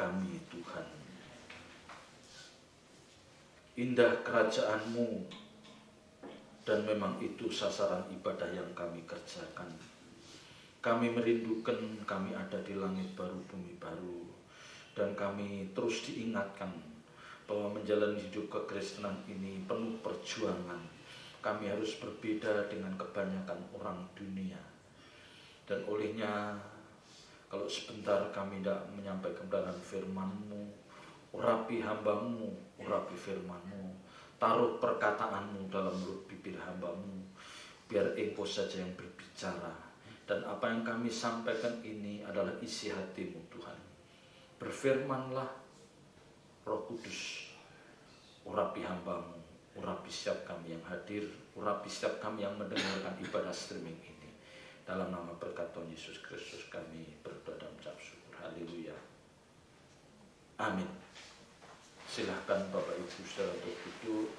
kami, Tuhan. Indah kerajaan-Mu, dan memang itu sasaran ibadah yang kami kerjakan. Kami merindukan kami ada di langit baru, bumi baru, dan kami terus diingatkan bahwa menjalani hidup kekristenan ini penuh perjuangan. Kami harus berbeda dengan kebanyakan orang dunia. Dan olehnya, kalau sebentar kami tidak menyampaikan kebenaran firman-Mu, urapi hamba-Mu, urapi firman-Mu, taruh perkataan-Mu dalam mulut bibir hamba-Mu, biar Engkau saja yang berbicara. Dan apa yang kami sampaikan ini adalah isi hati-Mu, Tuhan. Berfirmanlah, Roh Kudus, urapi hamba-Mu, urapi setiap kami yang hadir, urapi setiap kami yang mendengarkan ibadah streaming ini. Dalam nama berkat Tuhan Yesus Kristus kami berdoa dan mengucap syukur. Haleluya. Amin. Silahkan Bapak Ibu saudara untuk duduk.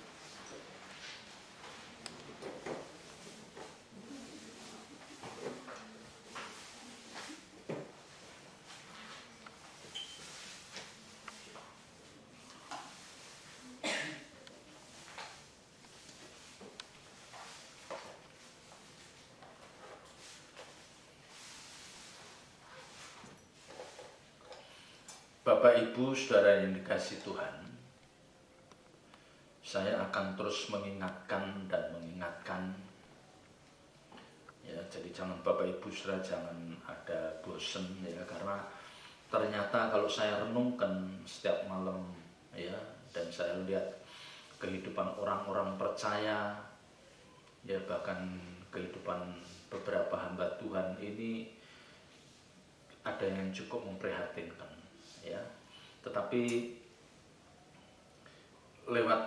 Bapak Ibu saudara yang dikasihi Tuhan, saya akan terus mengingatkan dan mengingatkan ya, jadi jangan Bapak Ibu saudara jangan ada bosen ya, karena ternyata kalau saya renungkan setiap malam ya, dan saya lihat kehidupan orang-orang percaya ya, bahkan kehidupan beberapa hamba Tuhan ini ada yang cukup memprihatinkan ya. Tetapi lewat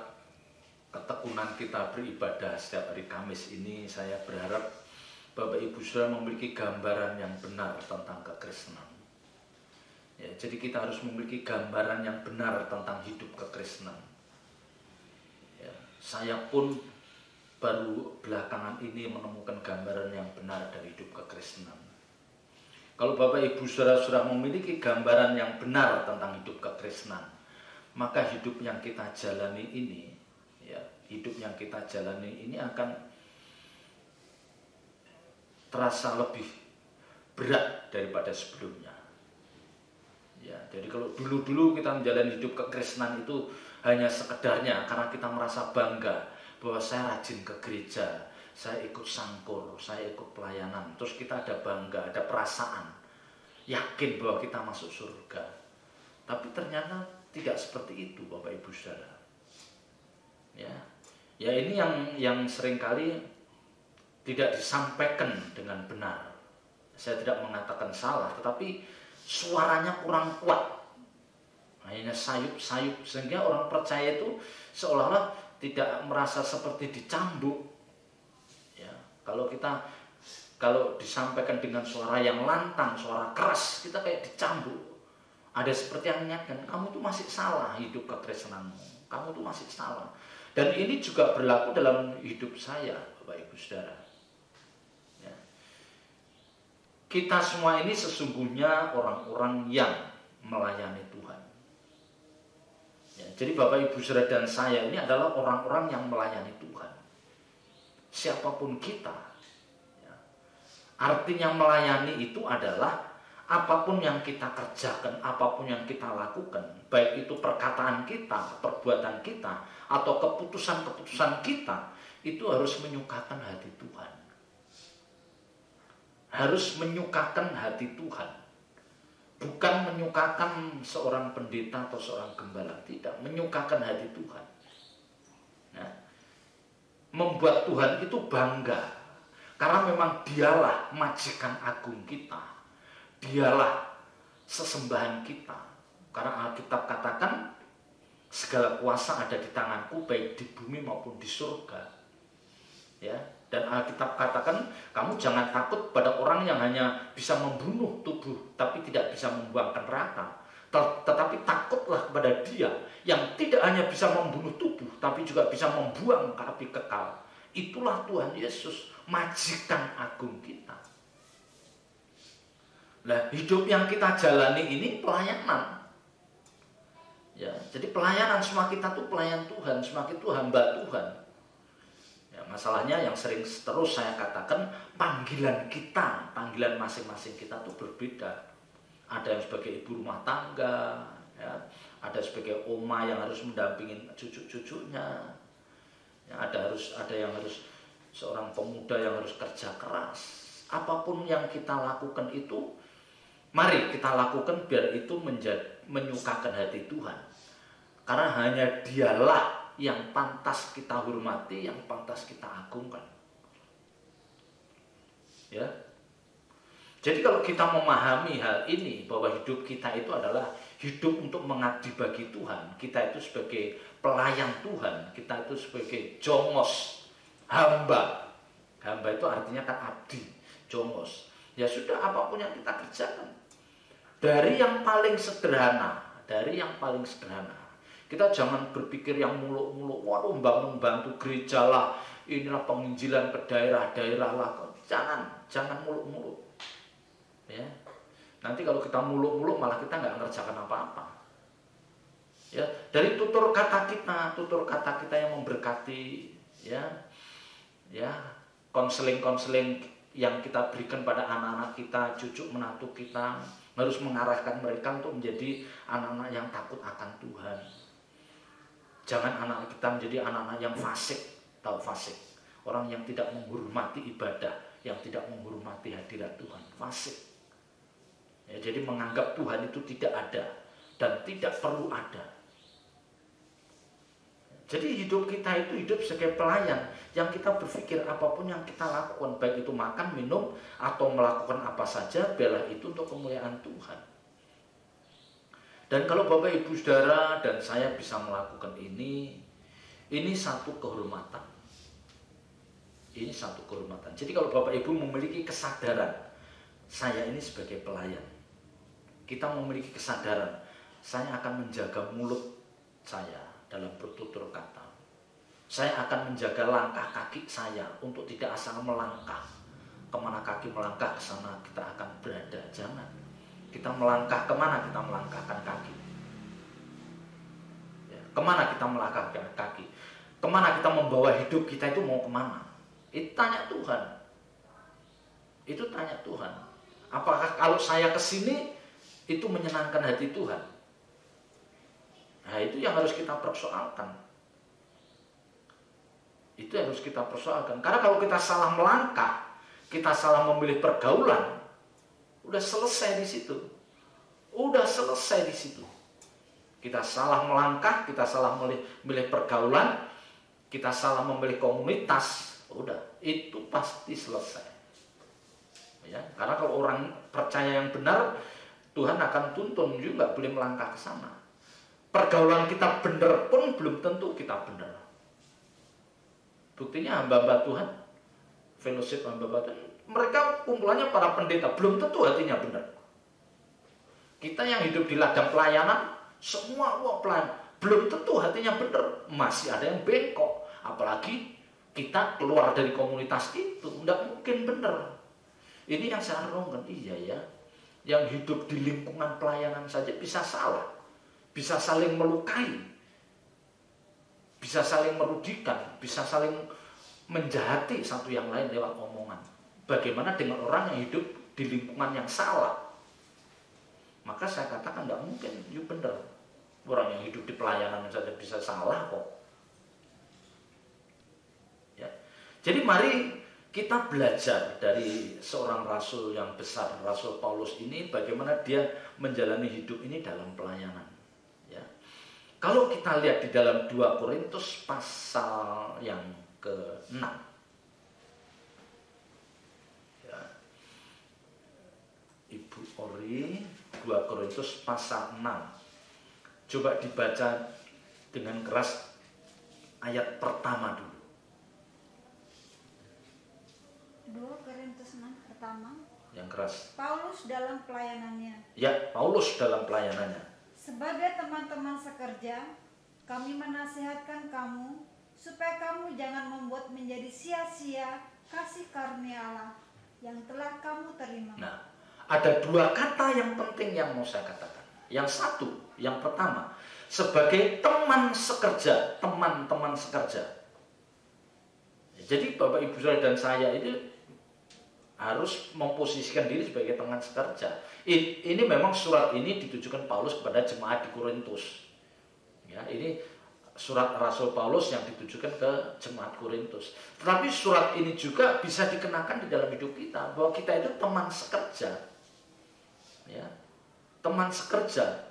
ketekunan kita beribadah setiap hari Kamis ini, saya berharap Bapak Ibu saudara memiliki gambaran yang benar tentang kekristenan ya. Jadi kita harus memiliki gambaran yang benar tentang hidup kekristenan ya. Saya pun baru belakangan ini menemukan gambaran yang benar dari hidup kekristenan. Kalau Bapak Ibu saudara sudah memiliki gambaran yang benar tentang hidup kekristenan, maka hidup yang kita jalani ini, ya, hidup yang kita jalani ini akan terasa lebih berat daripada sebelumnya. Ya, jadi kalau dulu-dulu kita menjalani hidup kekristenan itu hanya sekedarnya karena kita merasa bangga bahwa saya rajin ke gereja, saya ikut sangkur, saya ikut pelayanan, terus kita ada bangga, ada perasaan, yakin bahwa kita masuk surga. Tapi ternyata tidak seperti itu Bapak Ibu saudara. Ya, ini yang seringkali tidak disampaikan dengan benar. Saya tidak mengatakan salah, tetapi suaranya kurang kuat. Hanya sayup-sayup sehingga orang percaya itu seolah-olah tidak merasa seperti dicambuk. Kalau disampaikan dengan suara yang lantang, suara keras, kita kayak dicambuk. Ada seperti yang mengingatkan, kamu itu masih salah hidup kekristenanmu. Kamu itu masih salah. Dan ini juga berlaku dalam hidup saya, Bapak Ibu saudara. Ya. Kita semua ini sesungguhnya orang-orang yang melayani Tuhan. Ya, jadi Bapak Ibu saudara dan saya ini adalah orang-orang yang melayani Tuhan. Siapapun kita ya. Artinya melayani itu adalah apapun yang kita kerjakan, apapun yang kita lakukan, baik itu perkataan kita, perbuatan kita, atau keputusan-keputusan kita, itu harus menyukakan hati Tuhan. Harus menyukakan hati Tuhan. Bukan menyukakan seorang pendeta atau seorang gembala, tidak, menyukakan hati Tuhan. Nah, membuat Tuhan itu bangga karena memang dialah majikan agung kita, dialah sesembahan kita. Karena Alkitab katakan segala kuasa ada di tanganku, baik di bumi maupun di surga ya. Dan Alkitab katakan kamu jangan takut pada orang yang hanya bisa membunuh tubuh tapi tidak bisa membuangkan neraka, tetapi takutlah kepada Dia yang tidak hanya bisa membunuh tubuh tapi juga bisa membuang ke api kekal. Itulah Tuhan Yesus, majikan agung kita. Nah, hidup yang kita jalani ini pelayanan. Ya, jadi pelayanan semua kita tuh pelayan Tuhan, semua itu hamba Tuhan. Ya, masalahnya yang sering terus saya katakan, panggilan kita, panggilan masing-masing kita tuh berbeda. Ada yang sebagai ibu rumah tangga, ya, ada sebagai oma yang harus mendampingin cucu-cucunya, ya, ada yang harus seorang pemuda yang harus kerja keras. Apapun yang kita lakukan itu, mari kita lakukan biar itu menyukakan hati Tuhan. Karena hanya dialah yang pantas kita hormati, yang pantas kita agungkan. Ya. Jadi kalau kita memahami hal ini, bahwa hidup kita itu adalah hidup untuk mengabdi bagi Tuhan. Kita itu sebagai pelayan Tuhan, kita itu sebagai jongos, hamba. Hamba itu artinya kan abdi, jongos. Ya sudah, apapun yang kita kerjakan. Dari yang paling sederhana, kita jangan berpikir yang muluk-muluk, waduh membantu gereja lah, inilah penginjilan ke daerah-daerah lah. Jangan muluk-muluk. Ya. Nanti kalau kita muluk-muluk malah kita nggak ngerjakan apa-apa. Ya, dari tutur kata kita yang memberkati, ya, konseling-konseling yang kita berikan pada anak-anak kita, cucu menantu kita, harus mengarahkan mereka untuk menjadi anak-anak yang takut akan Tuhan. Jangan anak kita menjadi anak-anak yang fasik, tahu fasik. Orang yang tidak menghormati ibadah, yang tidak menghormati hadirat Tuhan, fasik. Ya, jadi menganggap Tuhan itu tidak ada dan tidak perlu ada. Jadi hidup kita itu hidup sebagai pelayan, yang kita berpikir apapun yang kita lakukan, baik itu makan, minum, atau melakukan apa saja, biarlah itu untuk kemuliaan Tuhan. Dan kalau Bapak Ibu Saudara dan saya bisa melakukan ini satu kehormatan. Ini satu kehormatan. Jadi kalau Bapak Ibu memiliki kesadaran, saya ini sebagai pelayan, kita memiliki kesadaran, saya akan menjaga mulut saya dalam bertutur kata. Saya akan menjaga langkah kaki saya untuk tidak asal melangkah. Kemana kaki melangkah, ke sana kita akan berada. Jangan. Kita melangkah kemana kita melangkahkan kaki? Ya, kemana kita melangkahkan kaki? Kemana kita membawa hidup kita itu mau kemana? Itu tanya Tuhan. Itu tanya Tuhan. Apakah kalau saya kesini itu menyenangkan hati Tuhan? Nah, itu yang harus kita persoalkan. Itu yang harus kita persoalkan. Karena kalau kita salah melangkah, kita salah memilih pergaulan, udah selesai di situ. Udah selesai di situ. Kita salah melangkah, kita salah memilih pergaulan, kita salah memilih komunitas, udah, itu pasti selesai. Ya, karena kalau orang percaya yang benar, Tuhan akan tuntun juga boleh melangkah ke sana. Pergaulan kita benar pun belum tentu kita benar. Buktinya hamba-hamba Tuhan, fellowship hamba-hamba Tuhan, mereka kumpulannya para pendeta, belum tentu hatinya benar. Kita yang hidup di ladang pelayanan, semua pelayan, belum tentu hatinya benar. Masih ada yang bengkok. Apalagi kita keluar dari komunitas itu, tidak mungkin benar. Ini yang saya renungkan, iya ya. Yang hidup di lingkungan pelayanan saja bisa salah. Bisa saling melukai. Bisa saling merugikan. Bisa saling menjahati satu yang lain lewat omongan. Bagaimana dengan orang yang hidup di lingkungan yang salah? Maka saya katakan tidak mungkin, you benar. Orang yang hidup di pelayanan saja bisa salah kok. Ya. Jadi mari kita belajar dari seorang rasul yang besar, Rasul Paulus ini, bagaimana dia menjalani hidup ini dalam pelayanan. Ya. Kalau kita lihat di dalam 2 Korintus pasal yang ke-6. Ya. Ibu Ori, 2 Korintus pasal 6. Coba dibaca dengan keras ayat pertama dulu. 2 Korintus 6 pertama. Yang keras. Paulus dalam pelayanannya. Ya, Paulus dalam pelayanannya. Sebagai teman-teman sekerja, kami menasihatkan kamu supaya kamu jangan membuat menjadi sia-sia kasih karunia Allah yang telah kamu terima. Nah, ada 2 kata yang penting yang mau saya katakan. Yang satu, yang pertama, sebagai teman sekerja, teman-teman sekerja. Jadi Bapak Ibu Saudara dan saya itu harus memposisikan diri sebagai teman sekerja. Ini memang surat ini ditujukan Paulus kepada jemaat di Korintus. Ya, ini surat Rasul Paulus yang ditujukan ke jemaat Korintus. Tetapi surat ini juga bisa dikenakan di dalam hidup kita, bahwa kita itu teman sekerja. Ya, teman sekerja.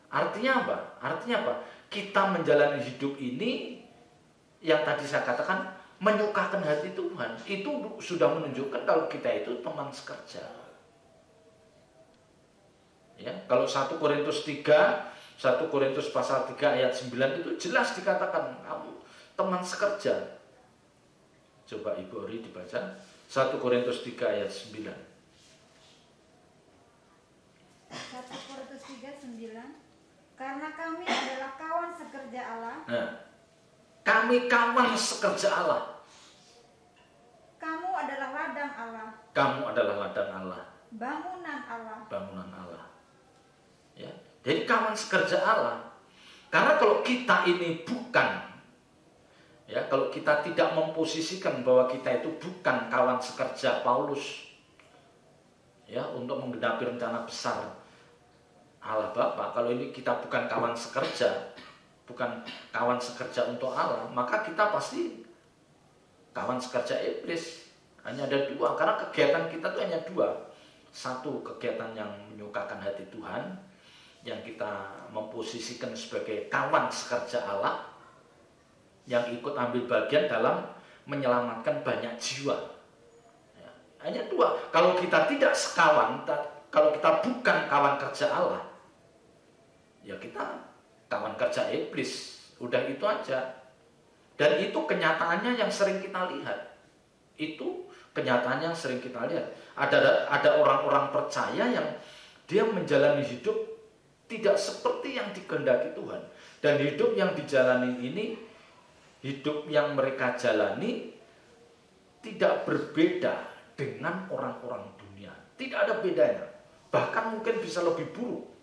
Artinya apa? Artinya apa? Kita menjalani hidup ini yang tadi saya katakan menyukakan hati Tuhan. Itu sudah menunjukkan kalau kita itu teman sekerja. Ya, kalau 1 Korintus 3, 1 Korintus pasal 3 ayat 9 itu jelas dikatakan kamu teman sekerja. Coba Ibu Ori dibaca 1 Korintus 3 ayat 9. 1 Korintus 3:9. Karena kami adalah kawan sekerja Allah. Nah, kami kawan sekerja Allah. Kamu adalah ladang Allah. Kamu adalah ladang Allah. Bangunan Allah. Bangunan Allah. Ya, jadi kawan sekerja Allah. Karena kalau kita ini bukan, ya, kalau kita tidak memposisikan bahwa kita itu bukan kawan sekerja Paulus, ya, untuk menggenapi rencana besar Allah Bapa, kalau ini kita bukan kawan sekerja, bukan kawan sekerja untuk Allah, maka kita pasti kawan sekerja iblis. Hanya ada dua, karena kegiatan kita itu hanya dua. Satu, kegiatan yang menyukakan hati Tuhan, yang kita memposisikan sebagai kawan sekerja Allah, yang ikut ambil bagian dalam menyelamatkan banyak jiwa. Ya, hanya dua. Kalau kita tidak sekawan, kalau kita bukan kawan kerja Allah, ya kita kawan kerja iblis. Udah itu aja. Dan itu kenyataannya yang sering kita lihat. Itu kenyataannya yang sering kita lihat. Ada orang-orang percaya yang dia menjalani hidup tidak seperti yang dikehendaki Tuhan. Dan hidup yang dijalani ini, hidup yang mereka jalani tidak berbeda dengan orang-orang dunia. Tidak ada bedanya. Bahkan mungkin bisa lebih buruk.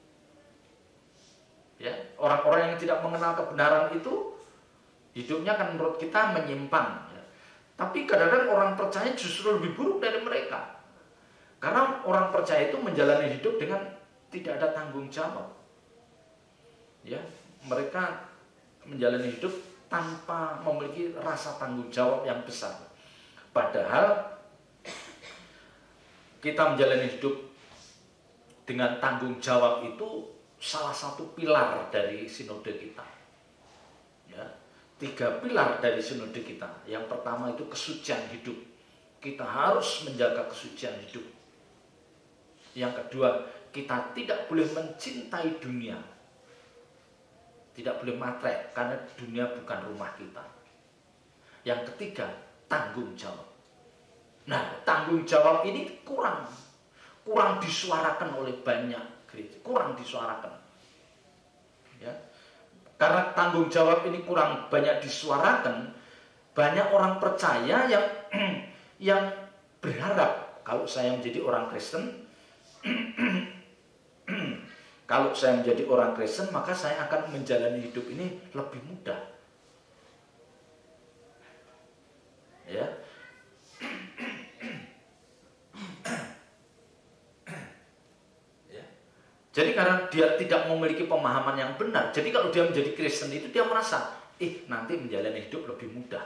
Ya, orang-orang yang tidak mengenal kebenaran itu hidupnya kan menurut kita menyimpang. Ya. Tapi kadang-kadang orang percaya justru lebih buruk dari mereka. Karena orang percaya itu menjalani hidup dengan tidak ada tanggung jawab. Ya, mereka menjalani hidup tanpa memiliki rasa tanggung jawab yang besar. Padahal kita menjalani hidup dengan tanggung jawab itu salah satu pilar dari sinode kita. Ya, 3 pilar dari sinode kita. Yang pertama itu kesucian hidup. Kita harus menjaga kesucian hidup. Yang kedua, kita tidak boleh mencintai dunia. Tidak boleh matre, karena dunia bukan rumah kita. Yang ketiga, tanggung jawab. Nah, tanggung jawab ini kurang disuarakan oleh banyak gereja, kurang disuarakan. Ya. Karena tanggung jawab ini kurang banyak disuarakan, banyak orang percaya yang berharap kalau saya menjadi orang Kristen, kalau saya menjadi orang Kristen, maka saya akan menjalani hidup ini lebih mudah. Ya. Jadi karena dia tidak memiliki pemahaman yang benar, jadi kalau dia menjadi Kristen itu dia merasa, nanti menjalani hidup lebih mudah.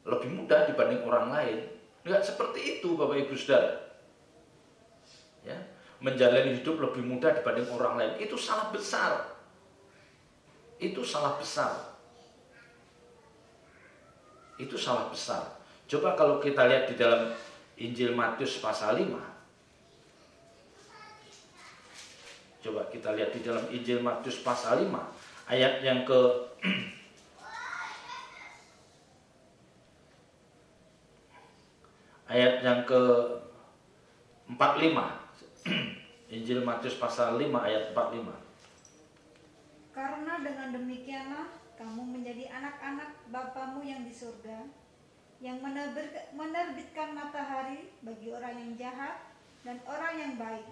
Lebih mudah dibanding orang lain. Enggak seperti itu Bapak Ibu Saudara. Ya, menjalani hidup lebih mudah dibanding orang lain, itu salah besar. Itu salah besar. Itu salah besar. Coba kalau kita lihat di dalam Injil Matius pasal 5. Coba kita lihat di dalam Injil Matius pasal 5 ayat yang ke ayat yang ke 45. Injil Matius pasal 5 ayat 45. Karena dengan demikianlah kamu menjadi anak-anak Bapamu yang di surga, yang menerbitkan matahari bagi orang yang jahat dan orang yang baik,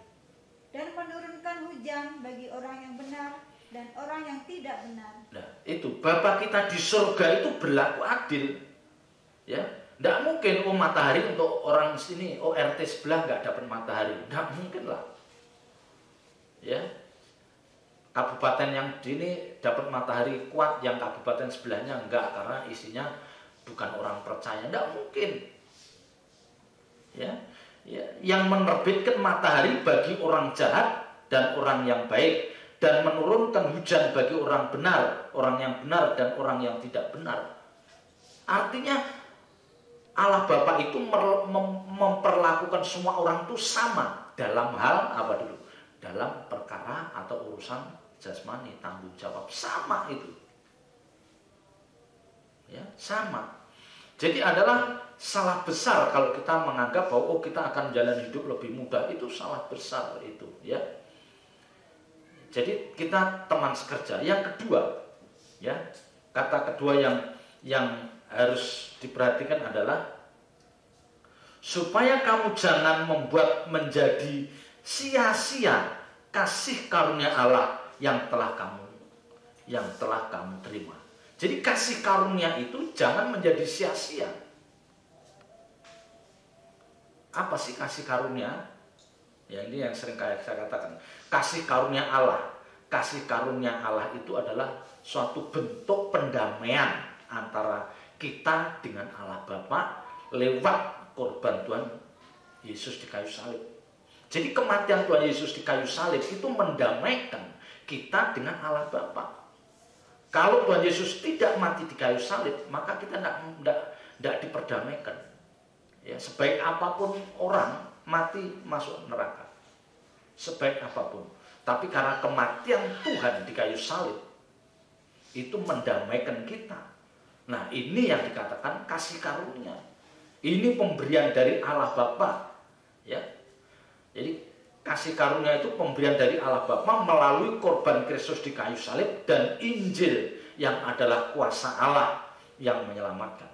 dan menurunkan hujan bagi orang yang benar dan orang yang tidak benar. Nah, itu Bapa kita di surga itu berlaku adil. Ya, tidak mungkin matahari untuk orang sini, RT sebelah nggak dapat matahari, tidak mungkin lah. Ya, kabupaten yang ini dapat matahari kuat, yang kabupaten sebelahnya enggak karena isinya bukan orang percaya, tidak mungkin. Ya, yang menerbitkan matahari bagi orang jahat dan orang yang baik, dan menurunkan hujan bagi orang benar, orang yang benar dan orang yang tidak benar. Artinya Allah Bapa itu memperlakukan semua orang itu sama dalam hal apa dulu? Dalam perkara atau urusan jasmani, tanggung jawab, sama itu. Ya, sama. Jadi adalah salah besar kalau kita menganggap bahwa kita akan jalan hidup lebih mudah, itu salah besar itu, ya. Jadi kita teman sekerja. Yang kedua, ya, kata kedua yang harus diperhatikan adalah supaya kamu jangan membuat menjadi sia-sia kasih karunia Allah yang telah kamu terima. Jadi kasih karunia itu jangan menjadi sia-sia. Apa sih kasih karunia? Ya, ini yang sering saya katakan. Kasih karunia Allah. Kasih karunia Allah itu adalah suatu bentuk pendamaian antara kita dengan Allah Bapa lewat korban Tuhan Yesus di kayu salib. Jadi kematian Tuhan Yesus di kayu salib itu mendamaikan kita dengan Allah Bapa. Kalau Tuhan Yesus tidak mati di kayu salib, maka kita tidak diperdamaikan. Ya, sebaik apapun orang mati masuk neraka, sebaik apapun. Tapi karena kematian Tuhan di kayu salib itu mendamaikan kita. Nah, ini yang dikatakan kasih karunia. Ini pemberian dari Allah Bapa. Ya, jadi kasih karunia itu pemberian dari Allah Bapa melalui korban Kristus di kayu salib dan Injil yang adalah kuasa Allah yang menyelamatkan.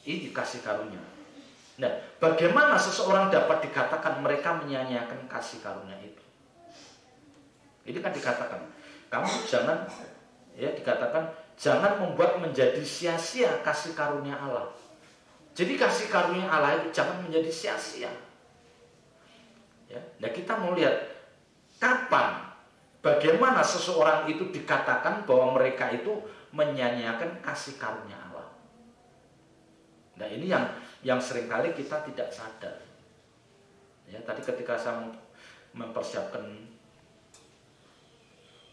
Ini kasih karunia. Nah, bagaimana seseorang dapat dikatakan mereka menyia-nyiakan kasih karunia itu? Ini kan dikatakan, kamu jangan, ya, dikatakan jangan membuat menjadi sia-sia kasih karunia Allah. Jadi kasih karunia Allah itu jangan menjadi sia-sia. Ya, nah kita mau lihat kapan, bagaimana seseorang itu dikatakan bahwa mereka itu menyia-nyiakan kasih karunia Allah. Nah, ini yang seringkali kita tidak sadar. Ya, tadi ketika saya mempersiapkan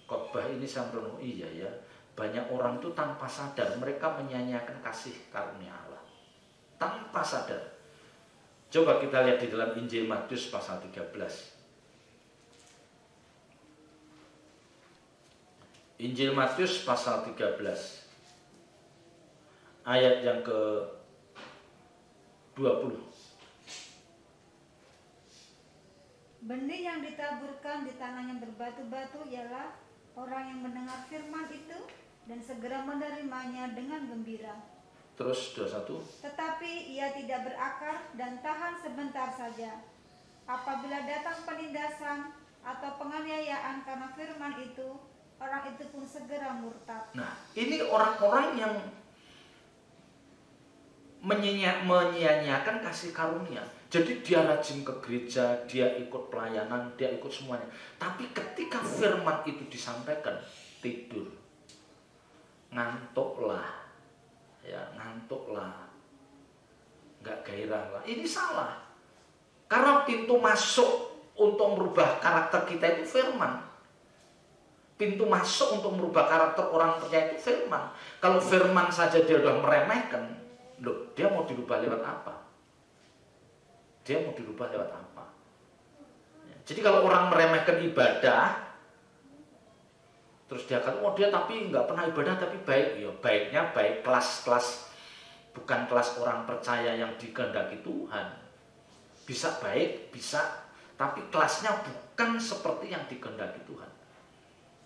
khotbah ini saya merenung, iya ya, banyak orang itu tanpa sadar mereka menyia-nyiakan kasih karunia Allah. Tanpa sadar. Coba kita lihat di dalam Injil Matius pasal 13. Injil Matius pasal 13. Ayat yang ke-20. Benih yang ditaburkan di tanah yang berbatu-batu ialah orang yang mendengar firman itu dan segera menerimanya dengan gembira. Terus 21. Tetapi ia tidak berakar dan tahan sebentar saja. Apabila datang penindasan atau penganiayaan karena firman itu, orang itu pun segera murtad. Nah, ini orang-orang yang menyia-nyiakan kasih karunia. Jadi dia rajin ke gereja, dia ikut pelayanan, dia ikut semuanya. Tapi ketika firman itu disampaikan, tidur, ngantuklah. Ya, ngantuklah, nggak gairah lah. Ini salah, karena pintu masuk untuk merubah karakter kita itu firman. Pintu masuk untuk merubah karakter orang percaya itu firman. Kalau firman saja dia udah meremehkan, loh, dia mau dirubah lewat apa? Dia mau dirubah lewat apa? Ya, jadi kalau orang meremehkan ibadah, terus dia kata, oh dia tapi nggak pernah ibadah tapi baik. Ya, baiknya baik kelas-kelas, bukan kelas orang percaya yang dikehendaki Tuhan. Bisa baik, bisa, tapi kelasnya bukan seperti yang dikehendaki Tuhan.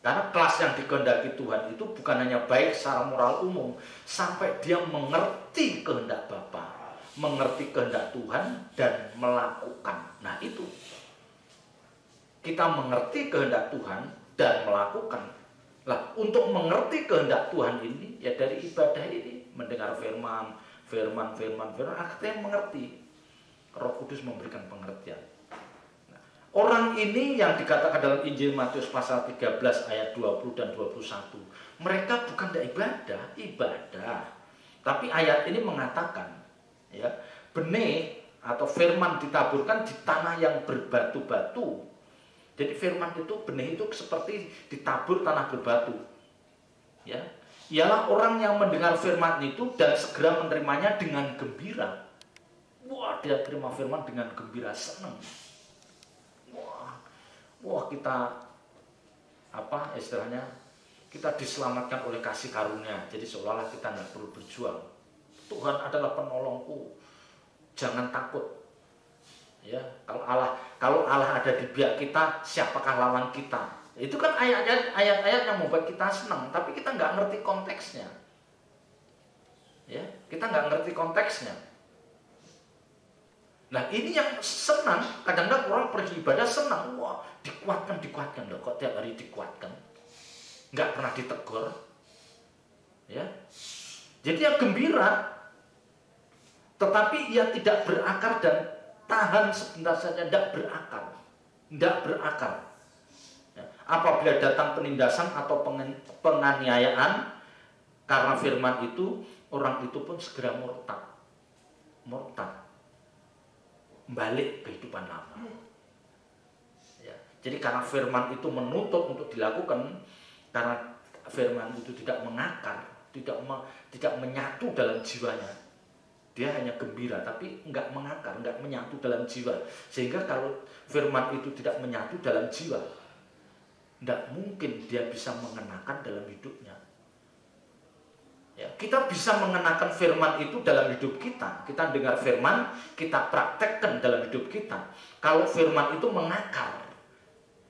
Karena kelas yang dikehendaki Tuhan itu bukan hanya baik secara moral umum, sampai dia mengerti kehendak Bapa, mengerti kehendak Tuhan dan melakukan. Nah, itu Kita mengerti kehendak Tuhan dan melakukan. Lah, untuk mengerti kehendak Tuhan ini ya dari ibadah ini, mendengar firman, akhirnya mengerti. Roh Kudus memberikan pengertian. Nah, orang ini yang dikatakan dalam Injil Matius pasal 13 ayat 20 dan 21, mereka bukan tidak ibadah. Tapi ayat ini mengatakan, ya, benih atau firman ditaburkan di tanah yang berbatu-batu. Jadi firman itu, benih itu seperti ditabur tanah berbatu. Ya, ialah orang yang mendengar firman itu dan segera menerimanya dengan gembira. Wah, dia terima firman dengan gembira, senang. Wah, kita istilahnya, kita diselamatkan oleh kasih karunia. Jadi seolah-olah kita nggak perlu berjuang. Tuhan adalah penolongku. Jangan takut. Ya, kalau Allah ada di pihak kita, siapakah lawan kita? Itu kan ayat-ayat yang membuat kita senang, tapi kita nggak ngerti konteksnya. Ya, kita nggak ngerti konteksnya. Nah, ini yang senang. Kadang-kadang orang pergi ibadah senang, wah, dikuatkan loh. Kok tiap hari dikuatkan? Nggak pernah ditegur. Ya, jadi yang gembira, tetapi ia tidak berakar dan tahan sebentar saja, tidak berakar. Ya, apabila datang penindasan atau penganiayaan karena firman itu, orang itu pun segera murtad, balik kehidupan lama. Ya, jadi karena firman itu menuntut untuk dilakukan, karena firman itu tidak mengakar, tidak menyatu dalam jiwanya. Dia hanya gembira, tapi enggak mengakar, enggak menyatu dalam jiwa. Sehingga kalau firman itu tidak menyatu dalam jiwa, enggak mungkin dia bisa mengenakan dalam hidupnya. Ya, kita bisa mengenakan firman itu dalam hidup kita. Kita dengar firman, kita praktekkan dalam hidup kita. Kalau firman itu mengakar,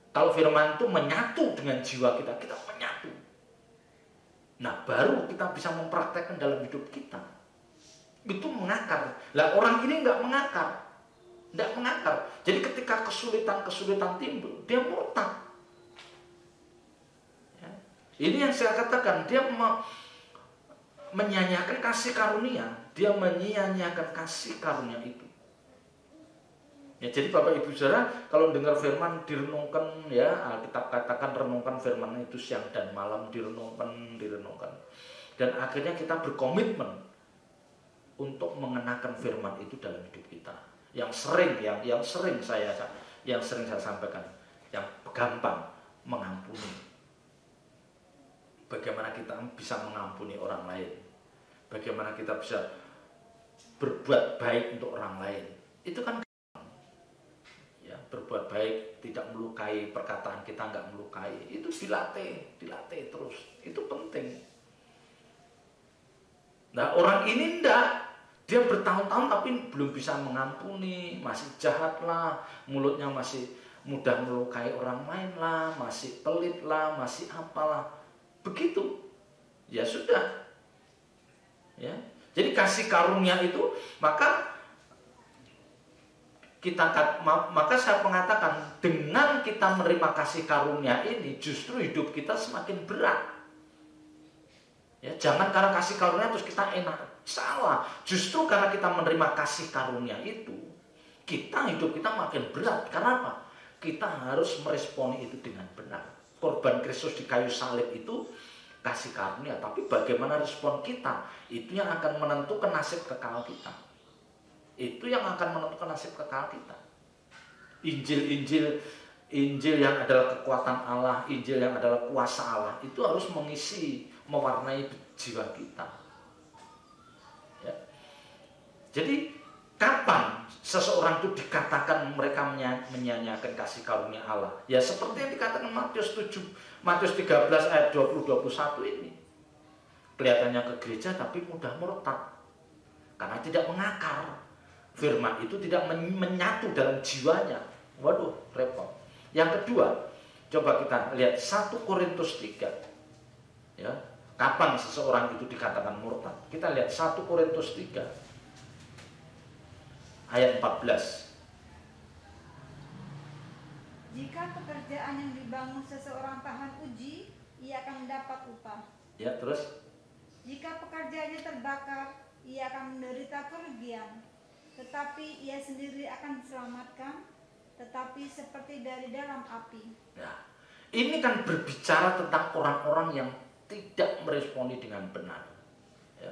kalau firman itu menyatu dengan jiwa kita, kita menyatu. Nah, baru kita bisa mempraktekkan dalam hidup kita. Itu mengakar. Lah, orang ini enggak mengakar. Jadi ketika kesulitan timbul, dia murtad. Ya. Ini yang saya katakan, dia menyanyiakan kasih karunia. Dia menyia-nyiakan kasih karunia itu. Ya, jadi Bapak Ibu Saudara, kalau dengar firman direnungkan, ya, Alkitab katakan renungkan firman itu siang dan malam, direnungkan. Dan akhirnya kita berkomitmen untuk mengenakan firman itu dalam hidup kita. Yang sering saya sampaikan, yang gampang, mengampuni. Bagaimana kita bisa mengampuni orang lain? Bagaimana kita bisa berbuat baik untuk orang lain? Itu kan gampang. Ya, berbuat baik, tidak melukai, perkataan kita nggak melukai. Itu dilatih terus. Itu penting. Nah, orang ini enggak. Dia bertahun-tahun tapi belum bisa mengampuni, masih jahat lah, mulutnya masih mudah melukai orang lain lah, masih pelit lah, masih apalah. Begitu. Ya sudah. Ya. Jadi kasih karunia itu, maka saya mengatakan, dengan kita menerima kasih karunia ini, justru hidup kita semakin berat. Ya, jangan karena kasih karunia terus kita enak. Salah. Justru karena kita menerima kasih karunia itu, hidup kita makin berat. Karena apa? Kita harus meresponi itu dengan benar. Korban Kristus di kayu salib itu kasih karunia, tapi bagaimana respon kita, itu yang akan menentukan nasib kekal kita. Injil yang adalah kekuatan Allah, Injil yang adalah kuasa Allah, itu harus mewarnai jiwa kita. Ya. Jadi kapan seseorang itu dikatakan mereka menyanyiakan kasih karunia Allah? Ya seperti yang dikatakan Matius 13 ayat 20-21 ini. Kelihatannya ke gereja tapi mudah murtad. Karena tidak mengakar. Firman itu tidak menyatu dalam jiwanya. Waduh, repot. Yang kedua, coba kita lihat 1 Korintus 3. Ya, kapan seseorang itu dikatakan murtad? Kita lihat 1 Korintus 3 ayat 14. Jika pekerjaan yang dibangun seseorang tahan uji, ia akan mendapat upah. Ya, terus? Jika pekerjaannya terbakar, ia akan menderita kerugian. Tetapi ia sendiri akan diselamatkan, tetapi seperti dari dalam api. Nah, ini kan berbicara tentang orang-orang yang tidak meresponi dengan benar. Ya.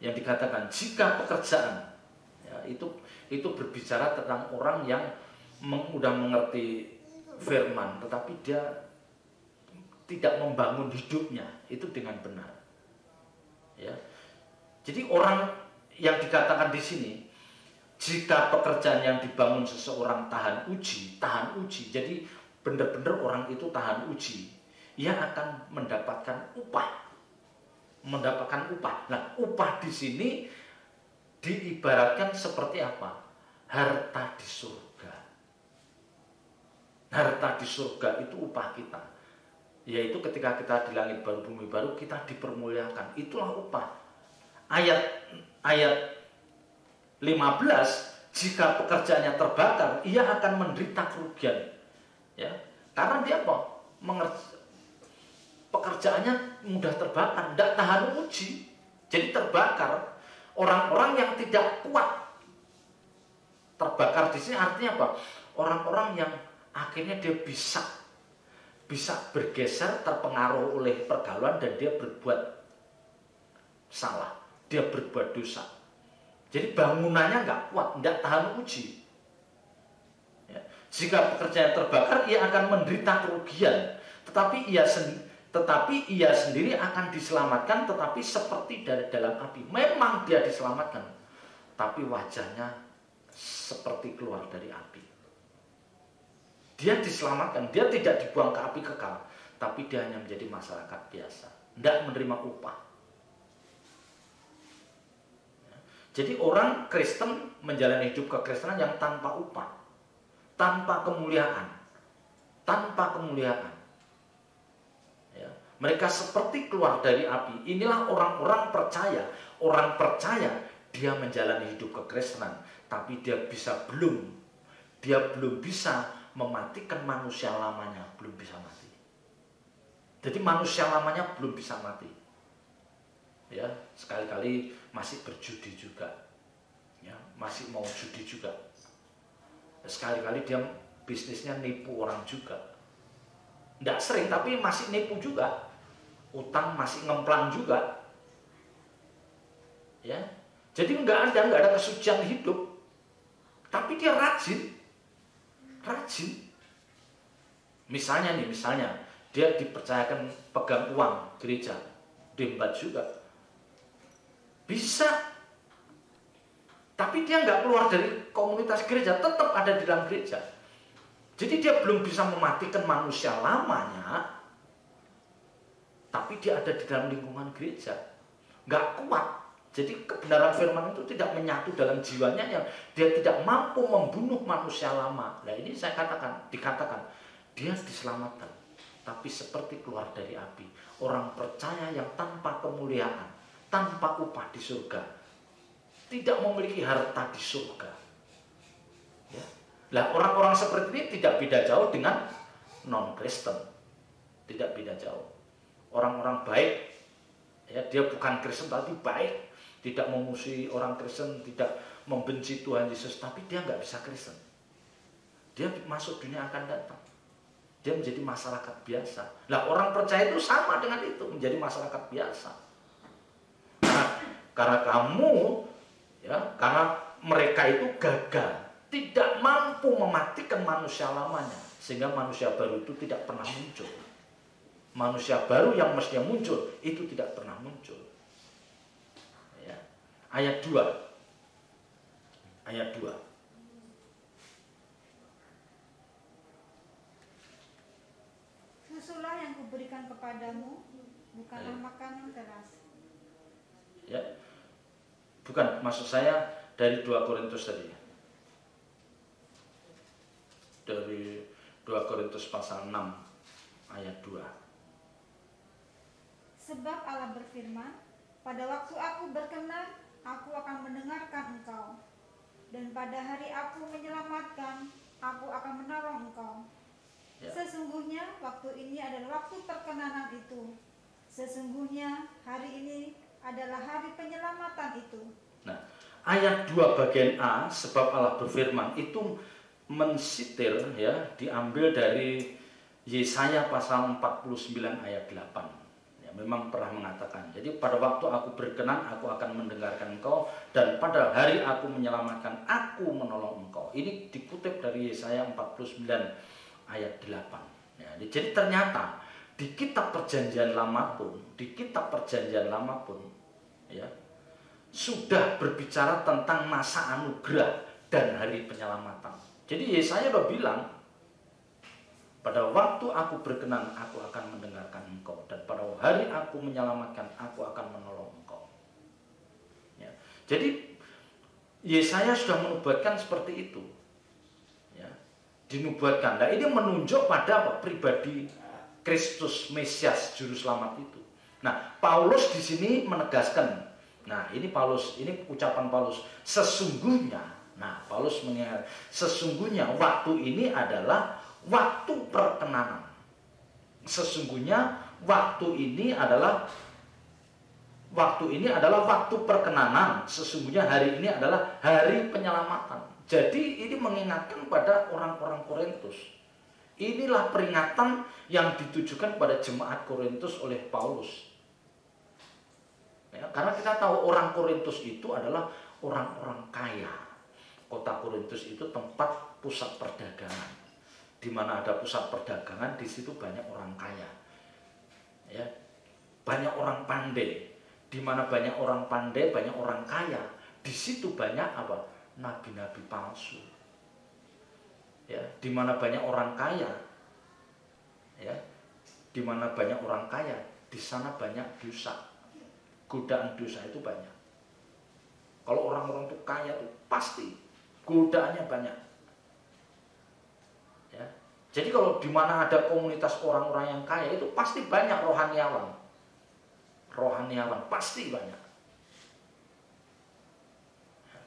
Yang dikatakan jika pekerjaan, ya, itu berbicara tentang orang yang sudah mengerti firman, tetapi dia tidak membangun hidupnya itu dengan benar. Ya. Jadi orang yang dikatakan di sini, jika pekerjaan yang dibangun seseorang tahan uji. Jadi benar-benar orang itu tahan uji, ia akan mendapatkan upah. Nah, upah di sini diibaratkan seperti apa? Harta di surga. Harta di surga itu upah kita, yaitu ketika kita di langit baru bumi baru, kita dipermuliakan. Itulah upah. Ayat 15, jika pekerjaannya terbakar, ia akan menderita kerugian. Ya, karena dia apa? Pekerjaannya mudah terbakar, tidak tahan uji, jadi terbakar. Orang-orang yang tidak kuat terbakar di sini artinya apa? Orang-orang yang akhirnya dia bisa bergeser, terpengaruh oleh pergaulan, dan dia berbuat salah, dia berbuat dosa. Jadi bangunannya nggak kuat, nggak tahan uji. Ya. Jika pekerjaan terbakar, ia akan menderita kerugian, tetapi ia sendiri akan diselamatkan, tetapi seperti dari dalam api. Memang dia diselamatkan, tapi wajahnya seperti keluar dari api. Dia diselamatkan, dia tidak dibuang ke api kekal, tapi dia hanya menjadi masyarakat biasa, tidak menerima upah. Jadi orang Kristen menjalani hidup kekristenan yang tanpa upah, tanpa kemuliaan. Ya. Mereka seperti keluar dari api. Inilah orang-orang percaya. Orang percaya dia menjalani hidup kekristenan, tapi dia belum bisa mematikan manusia lamanya, belum bisa mati. Jadi manusia lamanya belum bisa mati. Ya, sekali-kali masih berjudi juga. Ya, masih mau judi juga. Sekali-kali dia bisnisnya nipu orang juga. Tidak sering, tapi masih nipu juga. Utang masih ngemplang juga. Ya. Jadi nggak ada kesucian hidup. Tapi dia rajin. Misalnya dia dipercayakan pegang uang gereja, debat juga bisa, tapi dia nggak keluar dari komunitas gereja, tetap ada di dalam gereja. Jadi dia belum bisa mematikan manusia lamanya, tapi dia ada di dalam lingkungan gereja, nggak kuat. Jadi kebenaran firman itu tidak menyatu dalam jiwanya, yang dia tidak mampu membunuh manusia lama. Nah ini dikatakan dia diselamatkan, tapi seperti keluar dari api. Orang percaya yang tanpa kemuliaan, tanpa upah di surga, tidak memiliki harta di surga. Ya. Nah orang-orang seperti ini tidak beda jauh dengan non-Kristen, tidak beda jauh. Orang-orang baik, ya, dia bukan Kristen tapi baik. Tidak memusuhi orang Kristen, tidak membenci Tuhan Yesus, tapi dia nggak bisa Kristen. Dia masuk dunia akan datang. Dia menjadi masyarakat biasa. Nah orang percaya itu sama dengan itu, menjadi masyarakat biasa. Karena mereka itu gagal, tidak mampu mematikan manusia lamanya, sehingga manusia baru itu tidak pernah muncul. Manusia baru yang mestinya muncul itu tidak pernah muncul. Ayat 2. Susulah yang kuberikan kepadamu, bukanlah makanan keras. Ya. Bukan, maksud saya dari 2 Korintus tadi. Dari 2 Korintus pasal 6 ayat 2. Sebab Allah berfirman, pada waktu aku berkenan, aku akan mendengarkan engkau, dan pada hari aku menyelamatkan, aku akan menolong engkau. Ya. Sesungguhnya waktu ini adalah waktu perkenanan itu. Sesungguhnya hari ini adalah hari penyelamatan itu. Nah, ayat 2 bagian A, sebab Allah berfirman, itu mensitir, ya, diambil dari Yesaya pasal 49 ayat 8. Ya, memang pernah mengatakan, jadi pada waktu aku berkenan, aku akan mendengarkan engkau, dan pada hari aku menyelamatkan, aku menolong engkau. Ini dikutip dari Yesaya 49 ayat 8. Ya, jadi ternyata di kitab perjanjian lama pun, ya, sudah berbicara tentang masa anugerah dan hari penyelamatan. Jadi Yesaya udah bilang, pada waktu aku berkenan, aku akan mendengarkan engkau, dan pada hari aku menyelamatkan, aku akan menolong engkau. Ya. Jadi Yesaya sudah menubuatkan seperti itu, ya, dinubuatkan. Nah, ini menunjuk pada apa? Pribadi Kristus Mesias Juru Selamat itu. Nah, Paulus di sini menegaskan. Nah, ini Paulus, ini ucapan Paulus. Sesungguhnya, nah, Paulus mengingat, sesungguhnya waktu ini adalah waktu perkenanan. Sesungguhnya waktu ini adalah waktu perkenanan. Sesungguhnya hari ini adalah hari penyelamatan. Jadi ini mengingatkan pada orang-orang Korintus. Inilah peringatan yang ditujukan pada jemaat Korintus oleh Paulus. Ya, karena kita tahu orang Korintus itu adalah orang-orang kaya. Kota Korintus itu tempat pusat perdagangan. Di mana ada pusat perdagangan, di situ banyak orang kaya. Ya, banyak orang pandai. Di mana banyak orang pandai, banyak orang kaya. Di situ banyak apa? Nabi-nabi palsu. Ya, di mana banyak orang kaya. Ya, di mana banyak orang kaya, di sana banyak dosa. Godaan dosa itu banyak. Kalau orang-orang itu kaya itu pasti godaannya banyak. Ya. Jadi kalau di mana ada komunitas orang-orang yang kaya itu pasti banyak rohaniawan. Rohaniawan pasti banyak.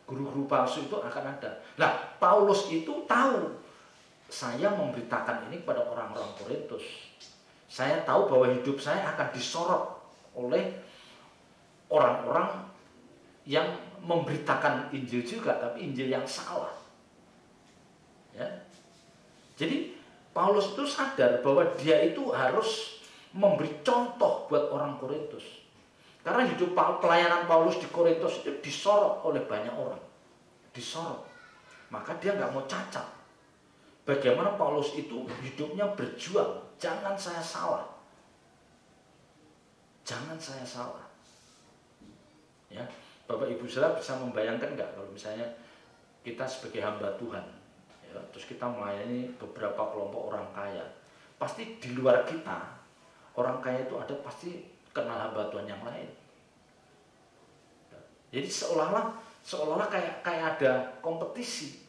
Guru-guru palsu itu akan ada. Nah, Paulus itu tahu, saya memberitakan ini kepada orang-orang Korintus. Saya tahu bahwa hidup saya akan disorot oleh orang-orang yang memberitakan Injil juga, tapi Injil yang salah. Ya. Jadi Paulus itu sadar bahwa dia itu harus memberi contoh buat orang Korintus. Karena hidup pelayanan Paulus di Korintus itu disorot oleh banyak orang. Disorot. Maka dia nggak mau cacat. Bagaimana Paulus itu hidupnya berjuang. Jangan saya salah. Jangan saya salah. Ya, Bapak Ibu saudara bisa membayangkan nggak kalau misalnya kita sebagai hamba Tuhan, ya, terus kita melayani beberapa kelompok orang kaya, pasti di luar kita orang kaya itu ada pasti kenal hamba Tuhan yang lain. Jadi seolah-olah kayak ada kompetisi,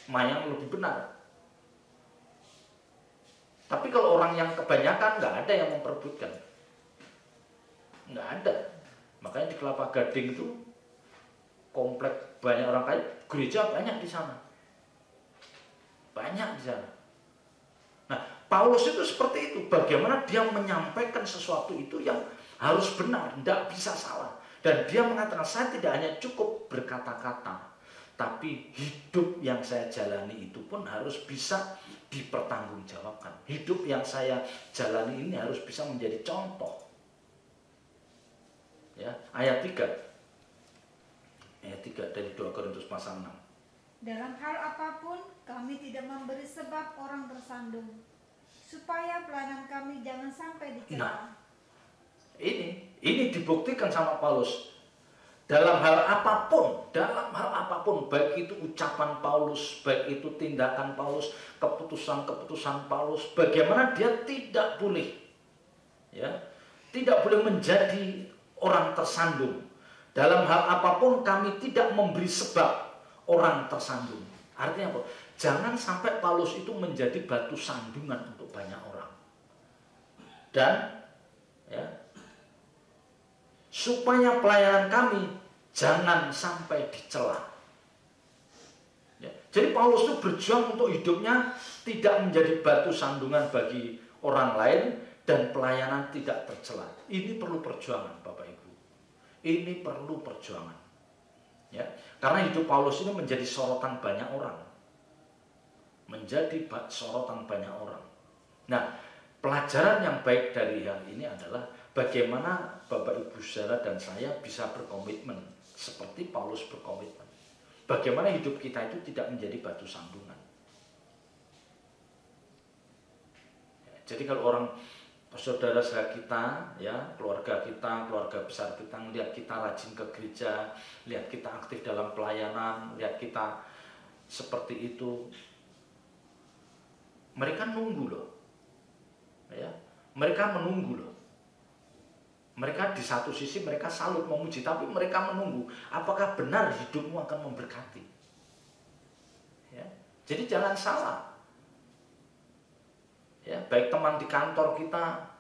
mana yang lebih benar. Tapi kalau orang yang kebanyakan nggak ada yang memperebutkan. Nggak ada. Makanya di Kelapa Gading itu komplek banyak orang kaya, gereja banyak di sana. Banyak di sana. Nah, Paulus itu seperti itu. Bagaimana dia menyampaikan sesuatu itu yang harus benar, tidak bisa salah. Dan dia mengatakan, saya tidak hanya cukup berkata-kata, tapi hidup yang saya jalani itu pun harus bisa dipertanggungjawabkan. Hidup yang saya jalani ini harus bisa menjadi contoh. Ya, ayat 3 dari 2 Korintus pasal 6. Dalam hal apapun kami tidak memberi sebab orang tersandung, supaya pelayanan kami jangan sampai dicela. Nah, ini dibuktikan sama Paulus. Dalam hal apapun, baik itu ucapan Paulus, baik itu tindakan Paulus, keputusan Paulus, bagaimana dia tidak boleh, ya, tidak boleh menjadi orang tersandung. Dalam hal apapun kami tidak memberi sebab orang tersandung. Artinya apa? Jangan sampai Paulus itu menjadi batu sandungan untuk banyak orang. Dan ya, supaya pelayanan kami jangan sampai dicela. Ya, Jadi Paulus itu berjuang untuk hidupnya tidak menjadi batu sandungan bagi orang lain dan pelayanan tidak tercela. Ini perlu perjuangan, Bapak Ibu. Ini perlu perjuangan. Ya, karena hidup Paulus ini menjadi sorotan banyak orang. Menjadi sorotan banyak orang. Nah, pelajaran yang baik dari hal ini adalah bagaimana Bapak Ibu Saudara dan saya bisa berkomitmen seperti Paulus berkomitmen. Bagaimana hidup kita itu tidak menjadi batu sandungan. Jadi kalau orang saudara-saudara kita, ya, keluarga kita, keluarga besar kita melihat kita rajin ke gereja, lihat kita aktif dalam pelayanan, lihat kita seperti itu, mereka nunggu loh. Ya, mereka menunggu loh. Mereka di satu sisi mereka salut memuji, tapi mereka menunggu apakah benar hidupmu akan memberkati. Ya, jadi jangan salah. Ya, baik teman di kantor kita,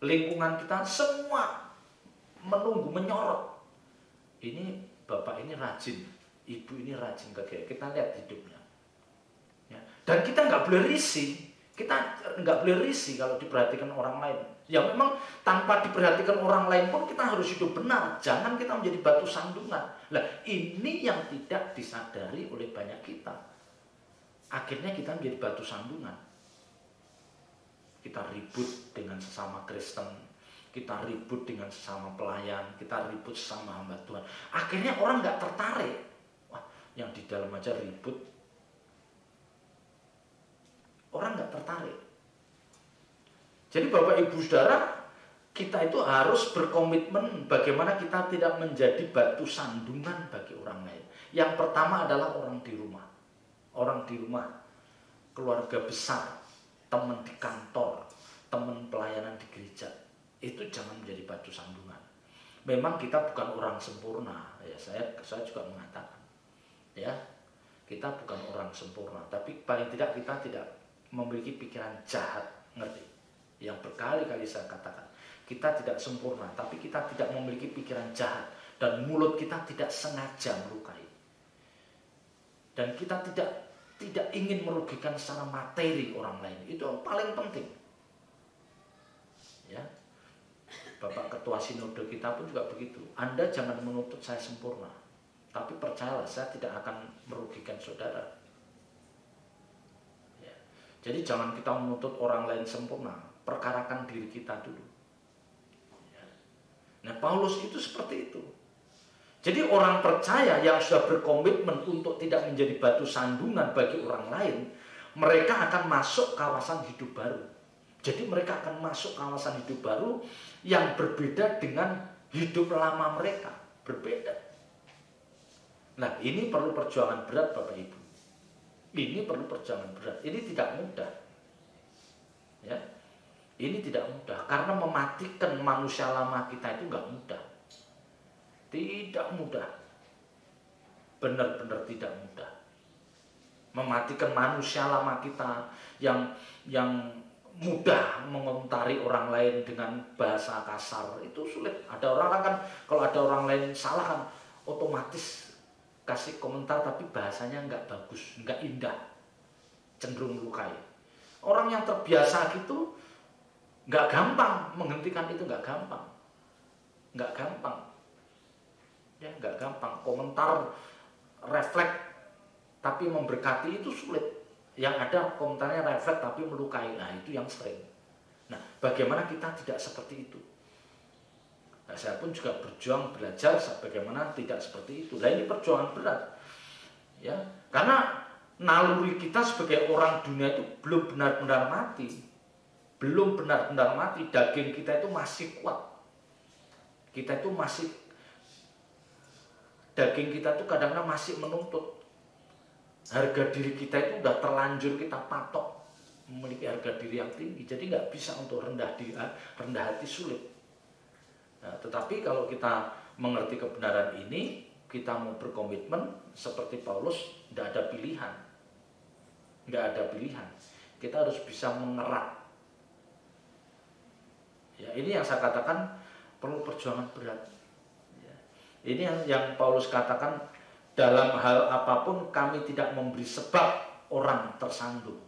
lingkungan kita, semua menunggu, menyorot. Ini bapak ini rajin, ibu ini rajin ke kita lihat hidupnya. Ya, dan kita nggak boleh risih. Kita nggak boleh risih kalau diperhatikan orang lain. Ya memang tanpa diperhatikan orang lain pun kita harus hidup benar. Jangan kita menjadi batu sandungan. Nah, ini yang tidak disadari oleh banyak kita. Akhirnya kita menjadi batu sandungan. Kita ribut dengan sesama Kristen. Kita ribut dengan sesama pelayan. Kita ribut sesama hamba Tuhan. Akhirnya orang nggak tertarik. Wah, yang di dalam aja ribut. Orang nggak tertarik. Jadi Bapak Ibu Saudara, kita itu harus berkomitmen bagaimana kita tidak menjadi batu sandungan bagi orang lain. Yang pertama adalah orang di rumah. Orang di rumah, keluarga besar, teman di kantor, teman pelayanan di gereja. Itu jangan menjadi batu sandungan. Memang kita bukan orang sempurna, ya saya juga mengatakan. Ya, kita bukan orang sempurna, tapi paling tidak kita tidak memiliki pikiran jahat, ngerti? Yang berkali-kali saya katakan, kita tidak sempurna, tapi kita tidak memiliki pikiran jahat dan mulut kita tidak sengaja melukai. Dan kita tidak ingin merugikan secara materi orang lain. Itu yang paling penting. Ya. Bapak Ketua Sinode kita pun juga begitu. Anda jangan menuntut saya sempurna, tapi percayalah saya tidak akan merugikan saudara. Ya. Jadi jangan kita menuntut orang lain sempurna. Perkarakan diri kita dulu. Ya. Nah, Paulus itu seperti itu. Jadi orang percaya yang sudah berkomitmen untuk tidak menjadi batu sandungan bagi orang lain, mereka akan masuk kawasan hidup baru. Jadi mereka akan masuk kawasan hidup baru yang berbeda dengan hidup lama mereka. Berbeda. Nah, ini perlu perjuangan berat Bapak Ibu. Ini perlu perjuangan berat. Ini tidak mudah. Ya. Ini tidak mudah, karena mematikan manusia lama kita itu nggak mudah. Tidak mudah. Benar-benar tidak mudah. Mematikan manusia lama kita yang mudah mengomentari orang lain dengan bahasa kasar, itu sulit. Ada orang kan, kalau ada orang lain salah kan, otomatis kasih komentar tapi bahasanya nggak bagus, nggak indah, cenderung melukai. Orang yang terbiasa gitu, nggak gampang menghentikan itu, nggak gampang, ya nggak gampang. Komentar refleks tapi memberkati itu sulit. Yang ada komentarnya refleks tapi melukai, nah itu yang sering. Nah, bagaimana kita tidak seperti itu? Nah, saya pun juga berjuang belajar bagaimana tidak seperti itu. Nah, ini perjuangan berat, ya, karena naluri kita sebagai orang dunia itu belum benar-benar mati. Belum benar-benar mati, daging kita itu masih kuat. Daging kita itu kadang-kadang masih menuntut. Harga diri kita itu udah terlanjur kita patok, memiliki harga diri yang tinggi. Jadi nggak bisa untuk rendah hati, sulit. Nah, tetapi kalau kita mengerti kebenaran ini, kita mau berkomitmen seperti Paulus, nggak ada pilihan. Kita harus bisa mengerak. Ya, ini yang saya katakan perlu perjuangan berat. Ya. Ini yang Paulus katakan dalam hal apapun kami tidak memberi sebab orang tersandung.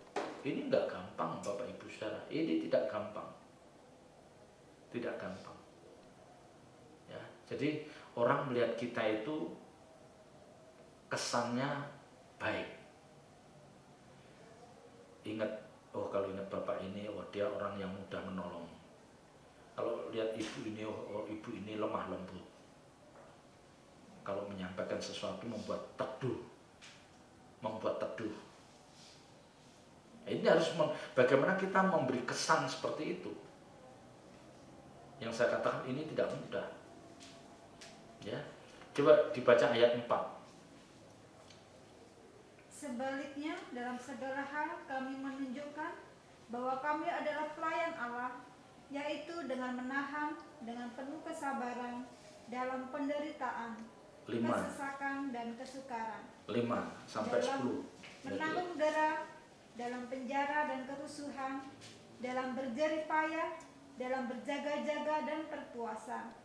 Ini enggak gampang Bapak Ibu Saudara. Ini tidak gampang. Tidak gampang. Ya, jadi orang melihat kita itu kesannya baik. Ingat, oh kalau ingat Bapak ini, oh dia orang yang mudah menolong. Kalau lihat ibu ini, oh ibu ini lemah lembut. Kalau menyampaikan sesuatu membuat teduh. Ini harus bagaimana kita memberi kesan seperti itu. Yang saya katakan ini tidak mudah. Ya, coba dibaca ayat 4. Sebaliknya, dalam segala hal kami menunjukkan bahwa kami adalah pelayan Allah, yaitu dengan menahan dengan penuh kesabaran dalam penderitaan, 5. kesesakan dan kesukaran. 5 sampai 10. Menanggung dera, dalam penjara dan kerusuhan, dalam berjerih payah, dalam berjaga-jaga dan berpuasa,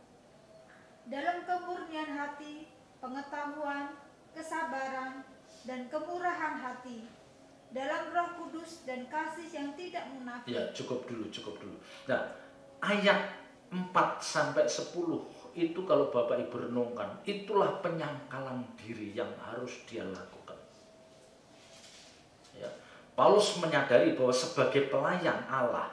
dalam kemurnian hati, pengetahuan, kesabaran, dan kemurahan hati, dalam Roh Kudus dan kasih yang tidak munafik. Ya, cukup dulu. Nah, ayat 4 sampai 10 itu kalau Bapak Ibu renungkan, itulah penyangkalan diri yang harus dia lakukan. Ya, Paulus menyadari bahwa sebagai pelayan Allah,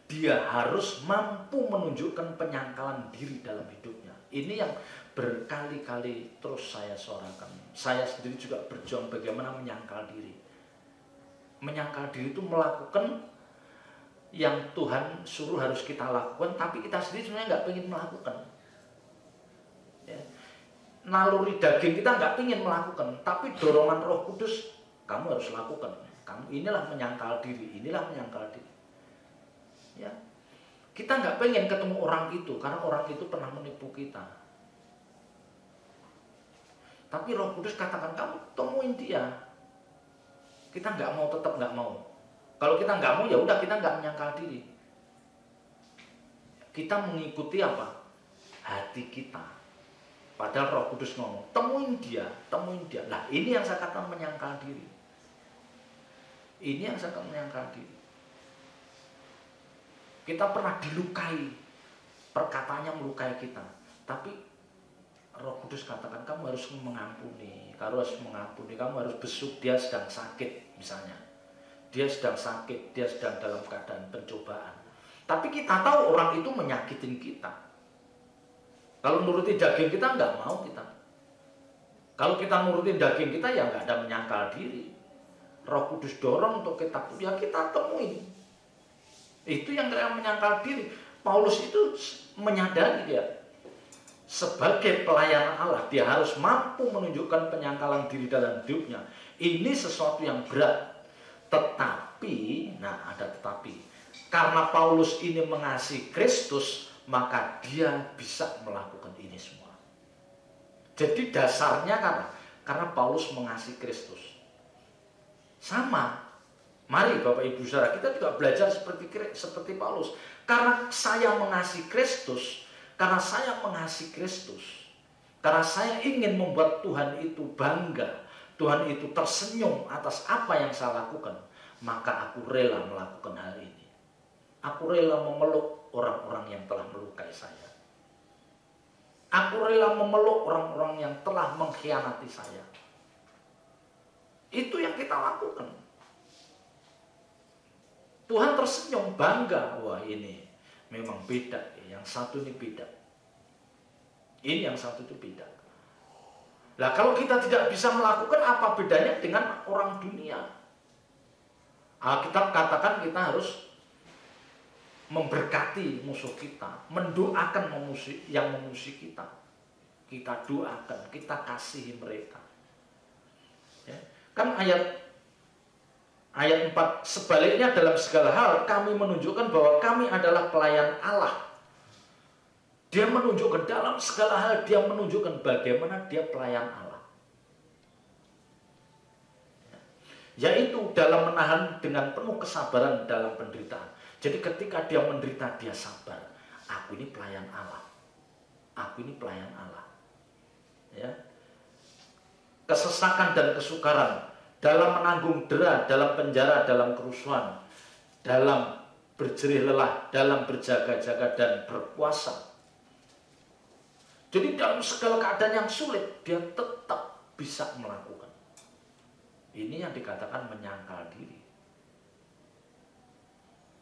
dia harus mampu menunjukkan penyangkalan diri dalam hidupnya. Ini yang berkali-kali terus saya suarakan. Saya sendiri juga berjuang bagaimana menyangkal diri. Menyangkal diri itu melakukan yang Tuhan suruh harus kita lakukan, tapi kita sendiri sebenarnya nggak pengen melakukan. Ya. Naluri daging kita nggak pengen melakukan, tapi dorongan Roh Kudus kamu harus lakukan. Inilah menyangkal diri. Ya. Kita nggak pengen ketemu orang itu karena orang itu pernah menipu kita. Tapi Roh Kudus katakan kamu temuin dia. Kita tetap nggak mau. Kalau kita nggak mau ya udah, kita nggak menyangkal diri. Kita mengikuti apa? Hati kita. Padahal Roh Kudus ngomong temuin dia. Nah ini yang saya katakan menyangkal diri. Kita pernah dilukai, perkataannya melukai kita, tapi Roh Kudus katakan kamu harus mengampuni, kamu harus besuk. Dia sedang sakit misalnya, dia sedang dalam keadaan pencobaan, tapi kita tahu orang itu menyakitin kita. Kalau nurutin daging kita nggak mau kita. Kalau kita nurutin daging kita ya nggak ada menyangkal diri. Roh Kudus dorong untuk kita, ya kita temuin. Itu yang kayak menyangkal diri. Paulus itu menyadari dia sebagai pelayan Allah, dia harus mampu menunjukkan penyangkalan diri dalam hidupnya. Ini sesuatu yang berat. Tetapi, ada tetapi. Karena Paulus ini mengasihi Kristus, maka dia bisa melakukan ini semua. Jadi dasarnya karena Paulus mengasihi Kristus. Sama. Mari Bapak Ibu Saudara, kita juga belajar seperti Paulus. Karena saya mengasihi Kristus, karena saya ingin membuat Tuhan itu bangga, Tuhan itu tersenyum atas apa yang saya lakukan, maka aku rela melakukan hal ini. Aku rela memeluk orang-orang yang telah melukai saya. Aku rela memeluk orang-orang yang telah mengkhianati saya. Itu yang kita lakukan. Tuhan tersenyum, bangga. Wah ini memang beda. Yang satu ini beda. Ini yang satu itu beda. Nah kalau kita tidak bisa melakukan, apa bedanya dengan orang dunia? Alkitab katakan kita harus memberkati musuh kita, mendoakan yang memusuhi kita. Kita doakan, kita kasihi mereka. Ya. Kan ayat 4, sebaliknya dalam segala hal kami menunjukkan bahwa kami adalah pelayan Allah. Dia menunjukkan dalam segala hal, dia menunjukkan bagaimana dia pelayan Allah. Yaitu dalam menahan dengan penuh kesabaran dalam penderitaan. Jadi ketika dia menderita, dia sabar. Aku ini pelayan Allah. Ya. kesesakan dan kesukaran, dalam menanggung dera, dalam penjara, dalam kerusuhan, dalam berjerih lelah, dalam berjaga-jaga dan berpuasa. Jadi dalam segala keadaan yang sulit, dia tetap bisa melakukan. Ini yang dikatakan menyangkal diri.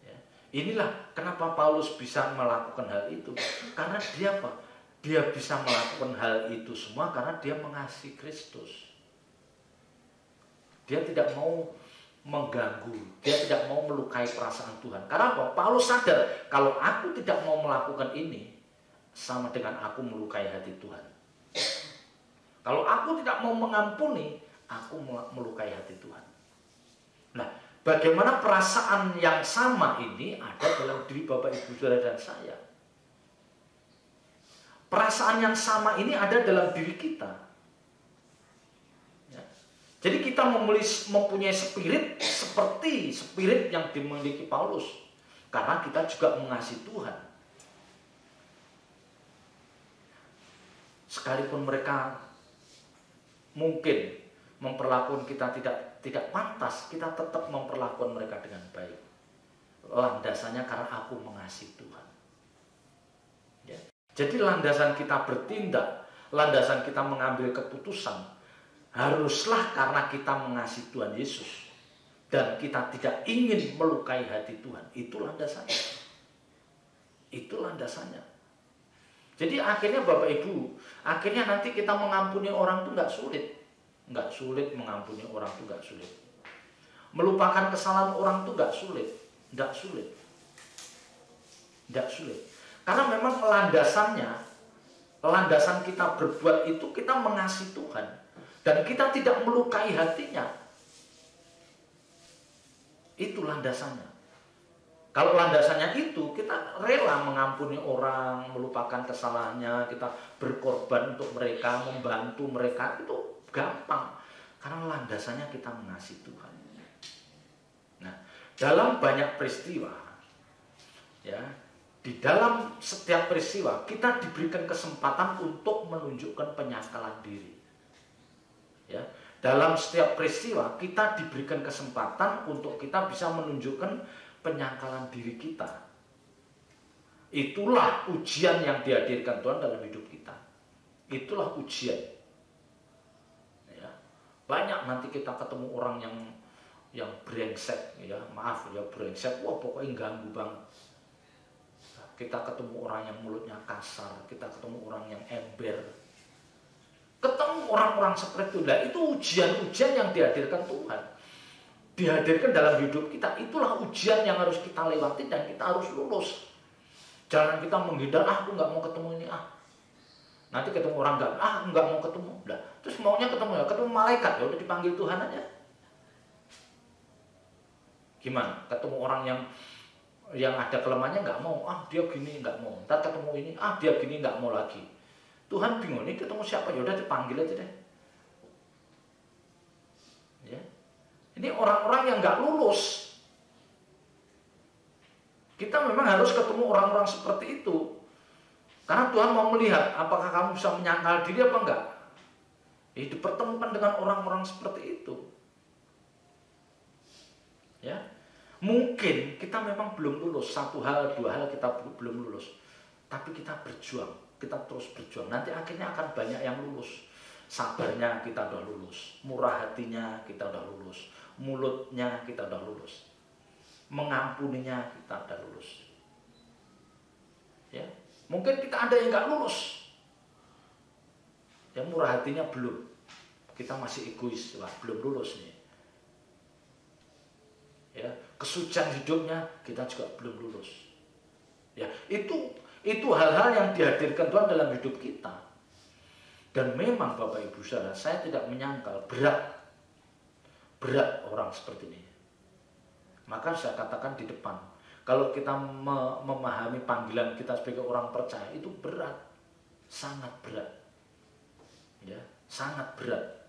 Ya. Inilah kenapa Paulus bisa melakukan hal itu. Karena dia apa? Dia bisa melakukan hal itu semua karena dia mengasihi Kristus. Dia tidak mau mengganggu, dia tidak mau melukai perasaan Tuhan. Karena apa? Paulus sadar kalau aku tidak mau melakukan ini, sama dengan aku melukai hati Tuhan. Kalau aku tidak mau mengampuni, aku melukai hati Tuhan. Nah, bagaimana perasaan yang sama ini ada dalam diri Bapak, Ibu, Saudara, dan saya? Perasaan yang sama ini ada dalam diri kita. Ya. Jadi kita mempunyai spirit seperti spirit yang dimiliki Paulus. Karena kita juga mengasihi Tuhan. Sekalipun mereka mungkin memperlakukan kita tidak pantas, kita tetap memperlakukan mereka dengan baik. Landasannya karena aku mengasihi Tuhan. Ya. Jadi landasan kita bertindak, landasan kita mengambil keputusan, haruslah karena kita mengasihi Tuhan Yesus. Dan kita tidak ingin melukai hati Tuhan. Itu landasannya. Itu landasannya. Jadi akhirnya Bapak Ibu, akhirnya nanti kita mengampuni orang itu nggak sulit. Nggak sulit mengampuni orang itu nggak sulit. Melupakan kesalahan orang itu nggak sulit. Nggak sulit. Nggak sulit. Karena memang landasan kita berbuat itu kita mengasihi Tuhan. Dan kita tidak melukai hatinya. Itu landasannya. Kalau landasannya itu, kita rela mengampuni orang, melupakan kesalahannya, kita berkorban untuk mereka, membantu mereka, itu gampang. Karena landasannya kita mengasihi Tuhan. Nah, dalam banyak peristiwa, ya, di dalam setiap peristiwa, kita diberikan kesempatan untuk menunjukkan penyangkalan diri. Ya, dalam setiap peristiwa, kita diberikan kesempatan untuk kita bisa menunjukkan penyangkalan diri kita. Itulah ujian yang dihadirkan Tuhan dalam hidup kita. Itulah ujian. Ya. Banyak nanti kita ketemu orang yang brengsek, ya maaf ya brengsek, wah pokoknya ganggu banget. Kita ketemu orang yang mulutnya kasar, kita ketemu orang yang ember, ketemu orang-orang seperti itu. Nah, itu ujian-ujian yang dihadirkan Tuhan. Dihadirkan dalam hidup kita, itulah ujian yang harus kita lewati dan kita harus lulus. Jangan kita menghindar, aku nggak mau ketemu ini, nanti ketemu orang nggak mau ketemu, terus maunya ketemu malaikat, ya udah dipanggil Tuhan aja. Gimana? Ketemu orang yang ada kelemahannya nggak mau, dia gini nggak mau, ntar ketemu ini, dia gini nggak mau lagi. Tuhan bingung, ini ketemu siapa, ya udah dipanggil aja deh. Ya. Ini orang-orang yang nggak lulus. Kita memang harus ketemu orang-orang seperti itu. Karena Tuhan mau melihat apakah kamu bisa menyangkal diri apa enggak. Dipertemukan dengan orang-orang seperti itu. Ya, mungkin kita memang belum lulus. 1 hal, 2 hal kita belum lulus. Tapi kita berjuang. Kita terus berjuang. Nanti akhirnya akan banyak yang lulus. Sabarnya kita udah lulus. Murah hatinya kita udah lulus. Mulutnya kita udah lulus, mengampuninya kita udah lulus. Ya, mungkin kita ada yang nggak lulus, yang murah hatinya belum, kita masih egois, belum lulus nih. Ya, kesucian hidupnya kita juga belum lulus. Ya, itu hal-hal yang dihadirkan Tuhan dalam hidup kita. Dan memang Bapak Ibu Saudara, saya tidak menyangkal berat orang seperti ini. Maka saya katakan di depan, kalau kita memahami panggilan kita sebagai orang percaya, itu berat, sangat berat. Ya, sangat berat.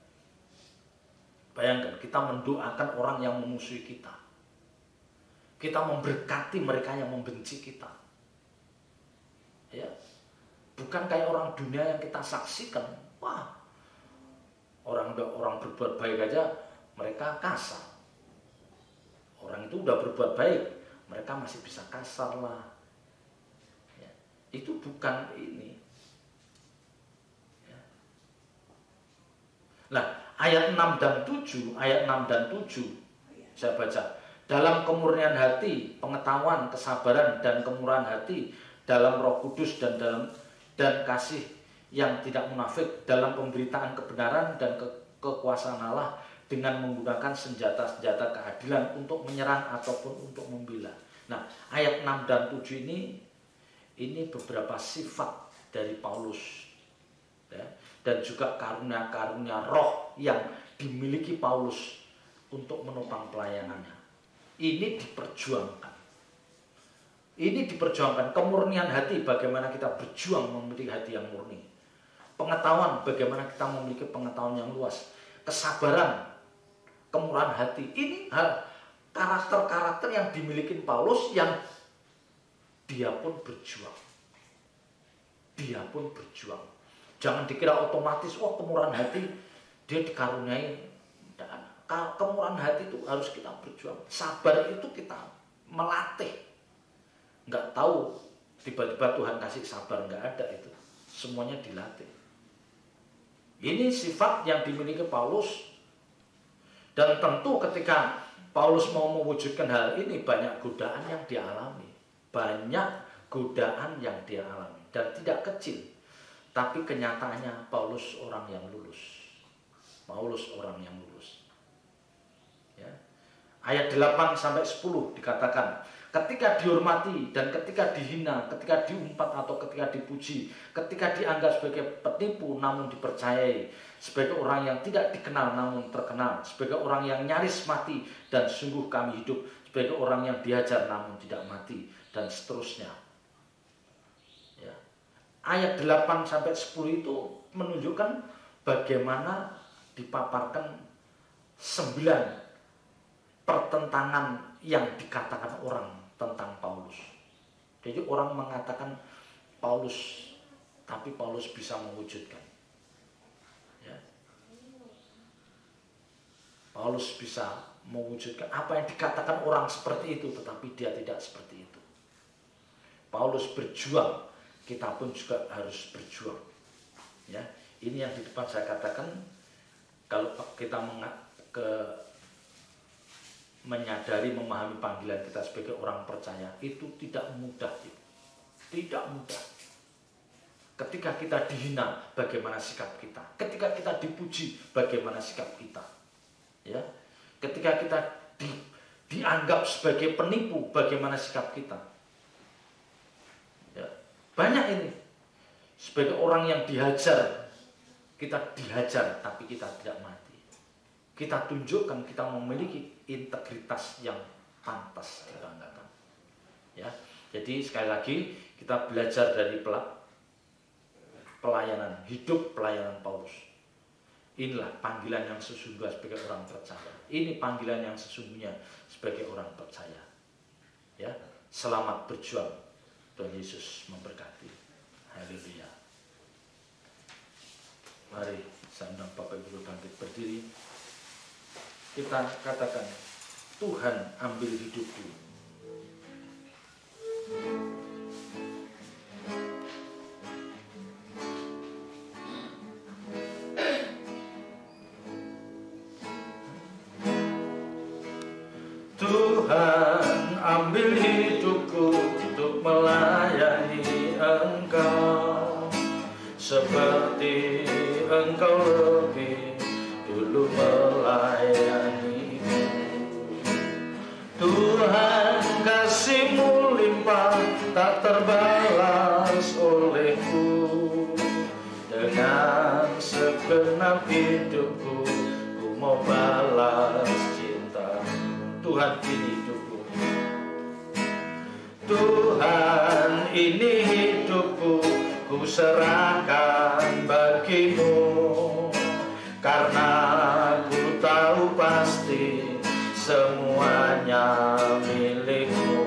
Bayangkan kita mendoakan orang yang memusuhi kita. Kita memberkati mereka yang membenci kita. Ya. Bukan kayak orang dunia yang kita saksikan. Wah, Orang berbuat baik aja mereka kasar. Orang itu udah berbuat baik, mereka masih bisa kasar lah. Ya, itu bukan ini. Ya. Nah, ayat 6 dan 7, saya baca. Dalam kemurnian hati, pengetahuan, kesabaran dan kemurahan hati, dalam Roh Kudus dan kasih yang tidak munafik, dalam pemberitaan kebenaran dan kekuasaan Allah, dengan menggunakan senjata-senjata keadilan untuk menyerang ataupun untuk membela. Nah, ayat 6 dan 7 ini beberapa sifat dari Paulus, ya, dan juga karunia-karunia roh yang dimiliki Paulus untuk menopang pelayanannya. Ini diperjuangkan. Kemurnian hati, bagaimana kita berjuang memiliki hati yang murni. Pengetahuan, bagaimana kita memiliki pengetahuan yang luas. Kesabaran, kemurahan hati. Ini karakter-karakter yang dimiliki Paulus yang dia pun berjuang. Jangan dikira otomatis, kemurahan hati dia dikaruniai. Kemurahan hati itu harus kita berjuang. Sabar itu kita melatih. Nggak tahu tiba-tiba Tuhan kasih sabar, nggak ada itu. Semuanya dilatih. Ini sifat yang dimiliki Paulus. Dan tentu ketika Paulus mau mewujudkan hal ini, banyak godaan yang dialami. Dan tidak kecil. Tapi kenyataannya Paulus orang yang lulus. Ya. Ayat 8-10 dikatakan, ketika dihormati dan ketika dihina, ketika diumpat atau ketika dipuji, ketika dianggap sebagai penipu namun dipercayai, sebagai orang yang tidak dikenal namun terkenal, sebagai orang yang nyaris mati dan sungguh kami hidup, sebagai orang yang dihajar namun tidak mati, dan seterusnya. Ya. Ayat 8-10 itu menunjukkan bagaimana dipaparkan 9 pertentangan yang dikatakan orang tentang Paulus. Jadi orang mengatakan Paulus, tapi Paulus bisa mewujudkan. Ya. Paulus bisa mewujudkan apa yang dikatakan orang seperti itu, tetapi dia tidak seperti itu. Paulus berjuang, kita pun juga harus berjuang. Ya, ini yang di depan saya katakan, kalau kita menyadari, memahami panggilan kita sebagai orang percaya, itu tidak mudah. Tidak mudah. Ketika kita dihina, bagaimana sikap kita? Ketika kita dipuji, bagaimana sikap kita? Ya. Ketika kita dianggap sebagai penipu, bagaimana sikap kita? Ya. Banyak ini. Sebagai orang yang dihajar, kita dihajar, tapi kita tidak mati. Kita tunjukkan kita memiliki integritas yang pantas dibanggakan. Ya, jadi sekali lagi kita belajar dari pelayanan Paulus. Inilah panggilan yang sesungguhnya sebagai orang percaya. Ini panggilan yang sesungguhnya sebagai orang percaya. Ya, selamat berjuang. Tuhan Yesus memberkati. Haleluya. Mari saya undang Bapak Ibu bangkit berdiri. Kita katakan, Tuhan ambil hidupku. Tuhan ambil hidupku untuk melayani Engkau, seperti Engkau lebih dulu melayaniku. Tuhan, kasih-Mu limpah tak terbalas olehku. Dengan segenap hidupku ku mau balas cinta. Tuhan, ini hidupku. Tuhan, ini hidupku, ku serahkan bagi-Mu. Karena ku tahu pasti semuanya milik-Mu.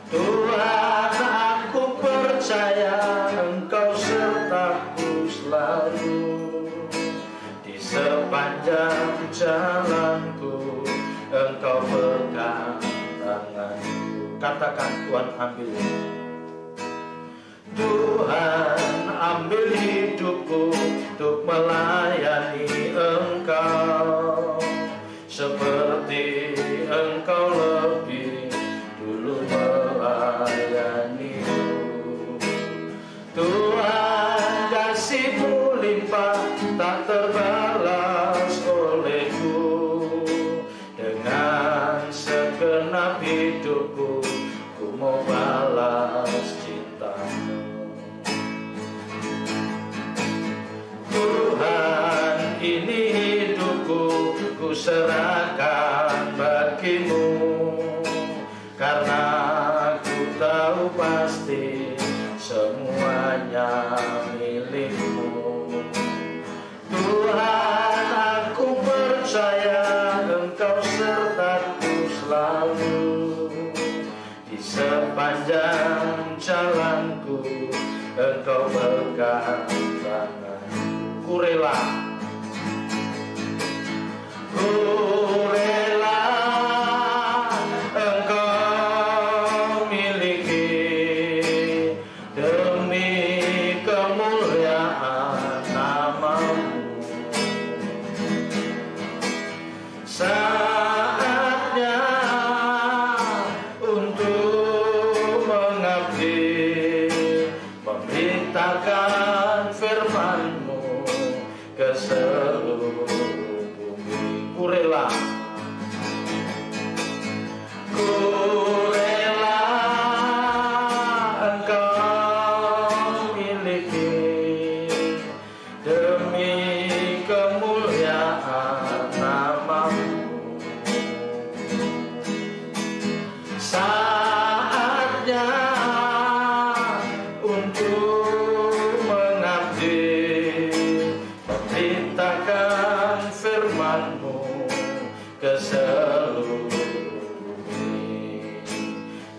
Tuhan, aku percaya Engkau sertaku selalu. Katakan, Tuhan ambil. Tuhan ambil hidupku untuk melayani Engkau, seperti Engkau lebih dulu melayaniku. Tuhan, kasih-Mu limpah tak terbalas olehku. Dengan segenap hidupku ku mau balas cinta-Mu. Tuhan, ini hidupku ku serahkan bagi-Mu, karena ku tahu pasti semuanya milik-Mu. Tuhan, aku percaya Engkau sertaku selalu di sepanjang jalanku. Engkau pegang tangan. Ku rela, ku rela Engkau miliki demi kemuliaan nama-Mu. Saatnya untuk mengabdi, memberitakan firman-Mu ke seluruh bumi. Ku rela, ku rela Engkau miliki demi kemuliaan nama-Mu. Saatnya untuk mengabdi, memberitakan firman-Mu ke seluruh bumi.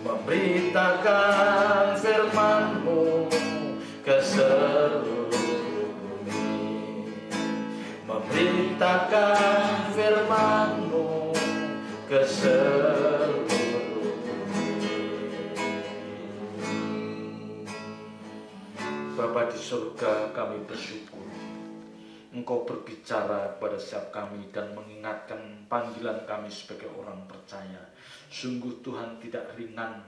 Memberitakan firman-Mu ke seluruh bumi. Memberitakan firman-Mu ke seluruh bumi. Bapa di surga, kami bersyukur Engkau berbicara kepada setiap kami dan mengingatkan panggilan kami sebagai orang percaya. Sungguh Tuhan tidak ringan.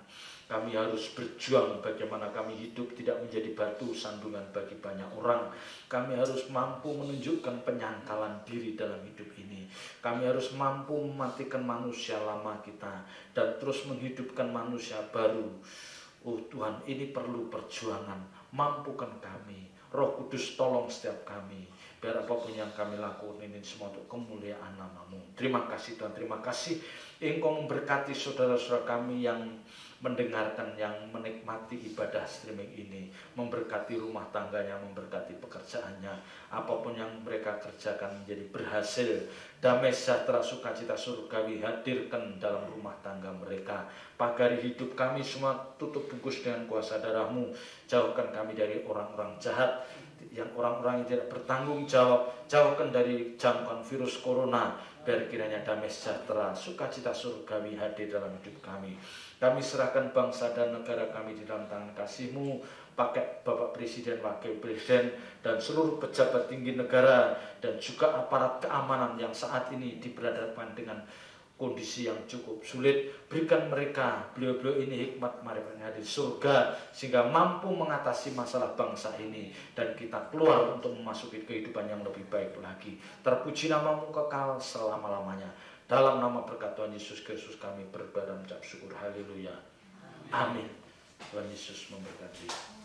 Kami harus berjuang bagaimana kami hidup tidak menjadi batu sandungan bagi banyak orang. Kami harus mampu menunjukkan penyangkalan diri dalam hidup ini. Kami harus mampu mematikan manusia lama kita dan terus menghidupkan manusia baru. Oh Tuhan, ini perlu perjuangan. Mampukan kami. Roh Kudus tolong setiap kami. Biar apapun yang kami lakukan ini semua untuk kemuliaan nama-Mu. Terima kasih Tuhan, terima kasih Engkau memberkati saudara-saudara kami yang mendengarkan, yang menikmati ibadah streaming ini. Memberkati rumah tangganya, memberkati pekerjaannya. Apapun yang mereka kerjakan menjadi berhasil. Damai sejahtera sukacita surgawi hadirkan dalam rumah tangga mereka. Pagari hidup kami semua tutup bungkus dengan kuasa darah-Mu. Jauhkan kami dari orang-orang jahat, yang orang-orang yang tidak bertanggung jawab. Jauhkan dari jangkauan virus corona. Biar kiranya damai sejahtera, sukacita surgawi hadir dalam hidup kami. Kami serahkan bangsa dan negara kami di dalam tangan kasih-Mu. Pakai Bapak Presiden, Wakil Presiden, dan seluruh pejabat tinggi negara, dan juga aparat keamanan yang saat ini diberhadapkan dengan kondisi yang cukup sulit. Berikan mereka, beliau-beliau ini hikmat marifatnya di surga, sehingga mampu mengatasi masalah bangsa ini, dan kita keluar untuk memasuki kehidupan yang lebih baik lagi. Terpuji nama-Mu kekal selama-lamanya. Dalam nama berkat Tuhan Yesus Kristus kami berdoa dan mengucap syukur. Haleluya. Amin. Tuhan Yesus memberkati.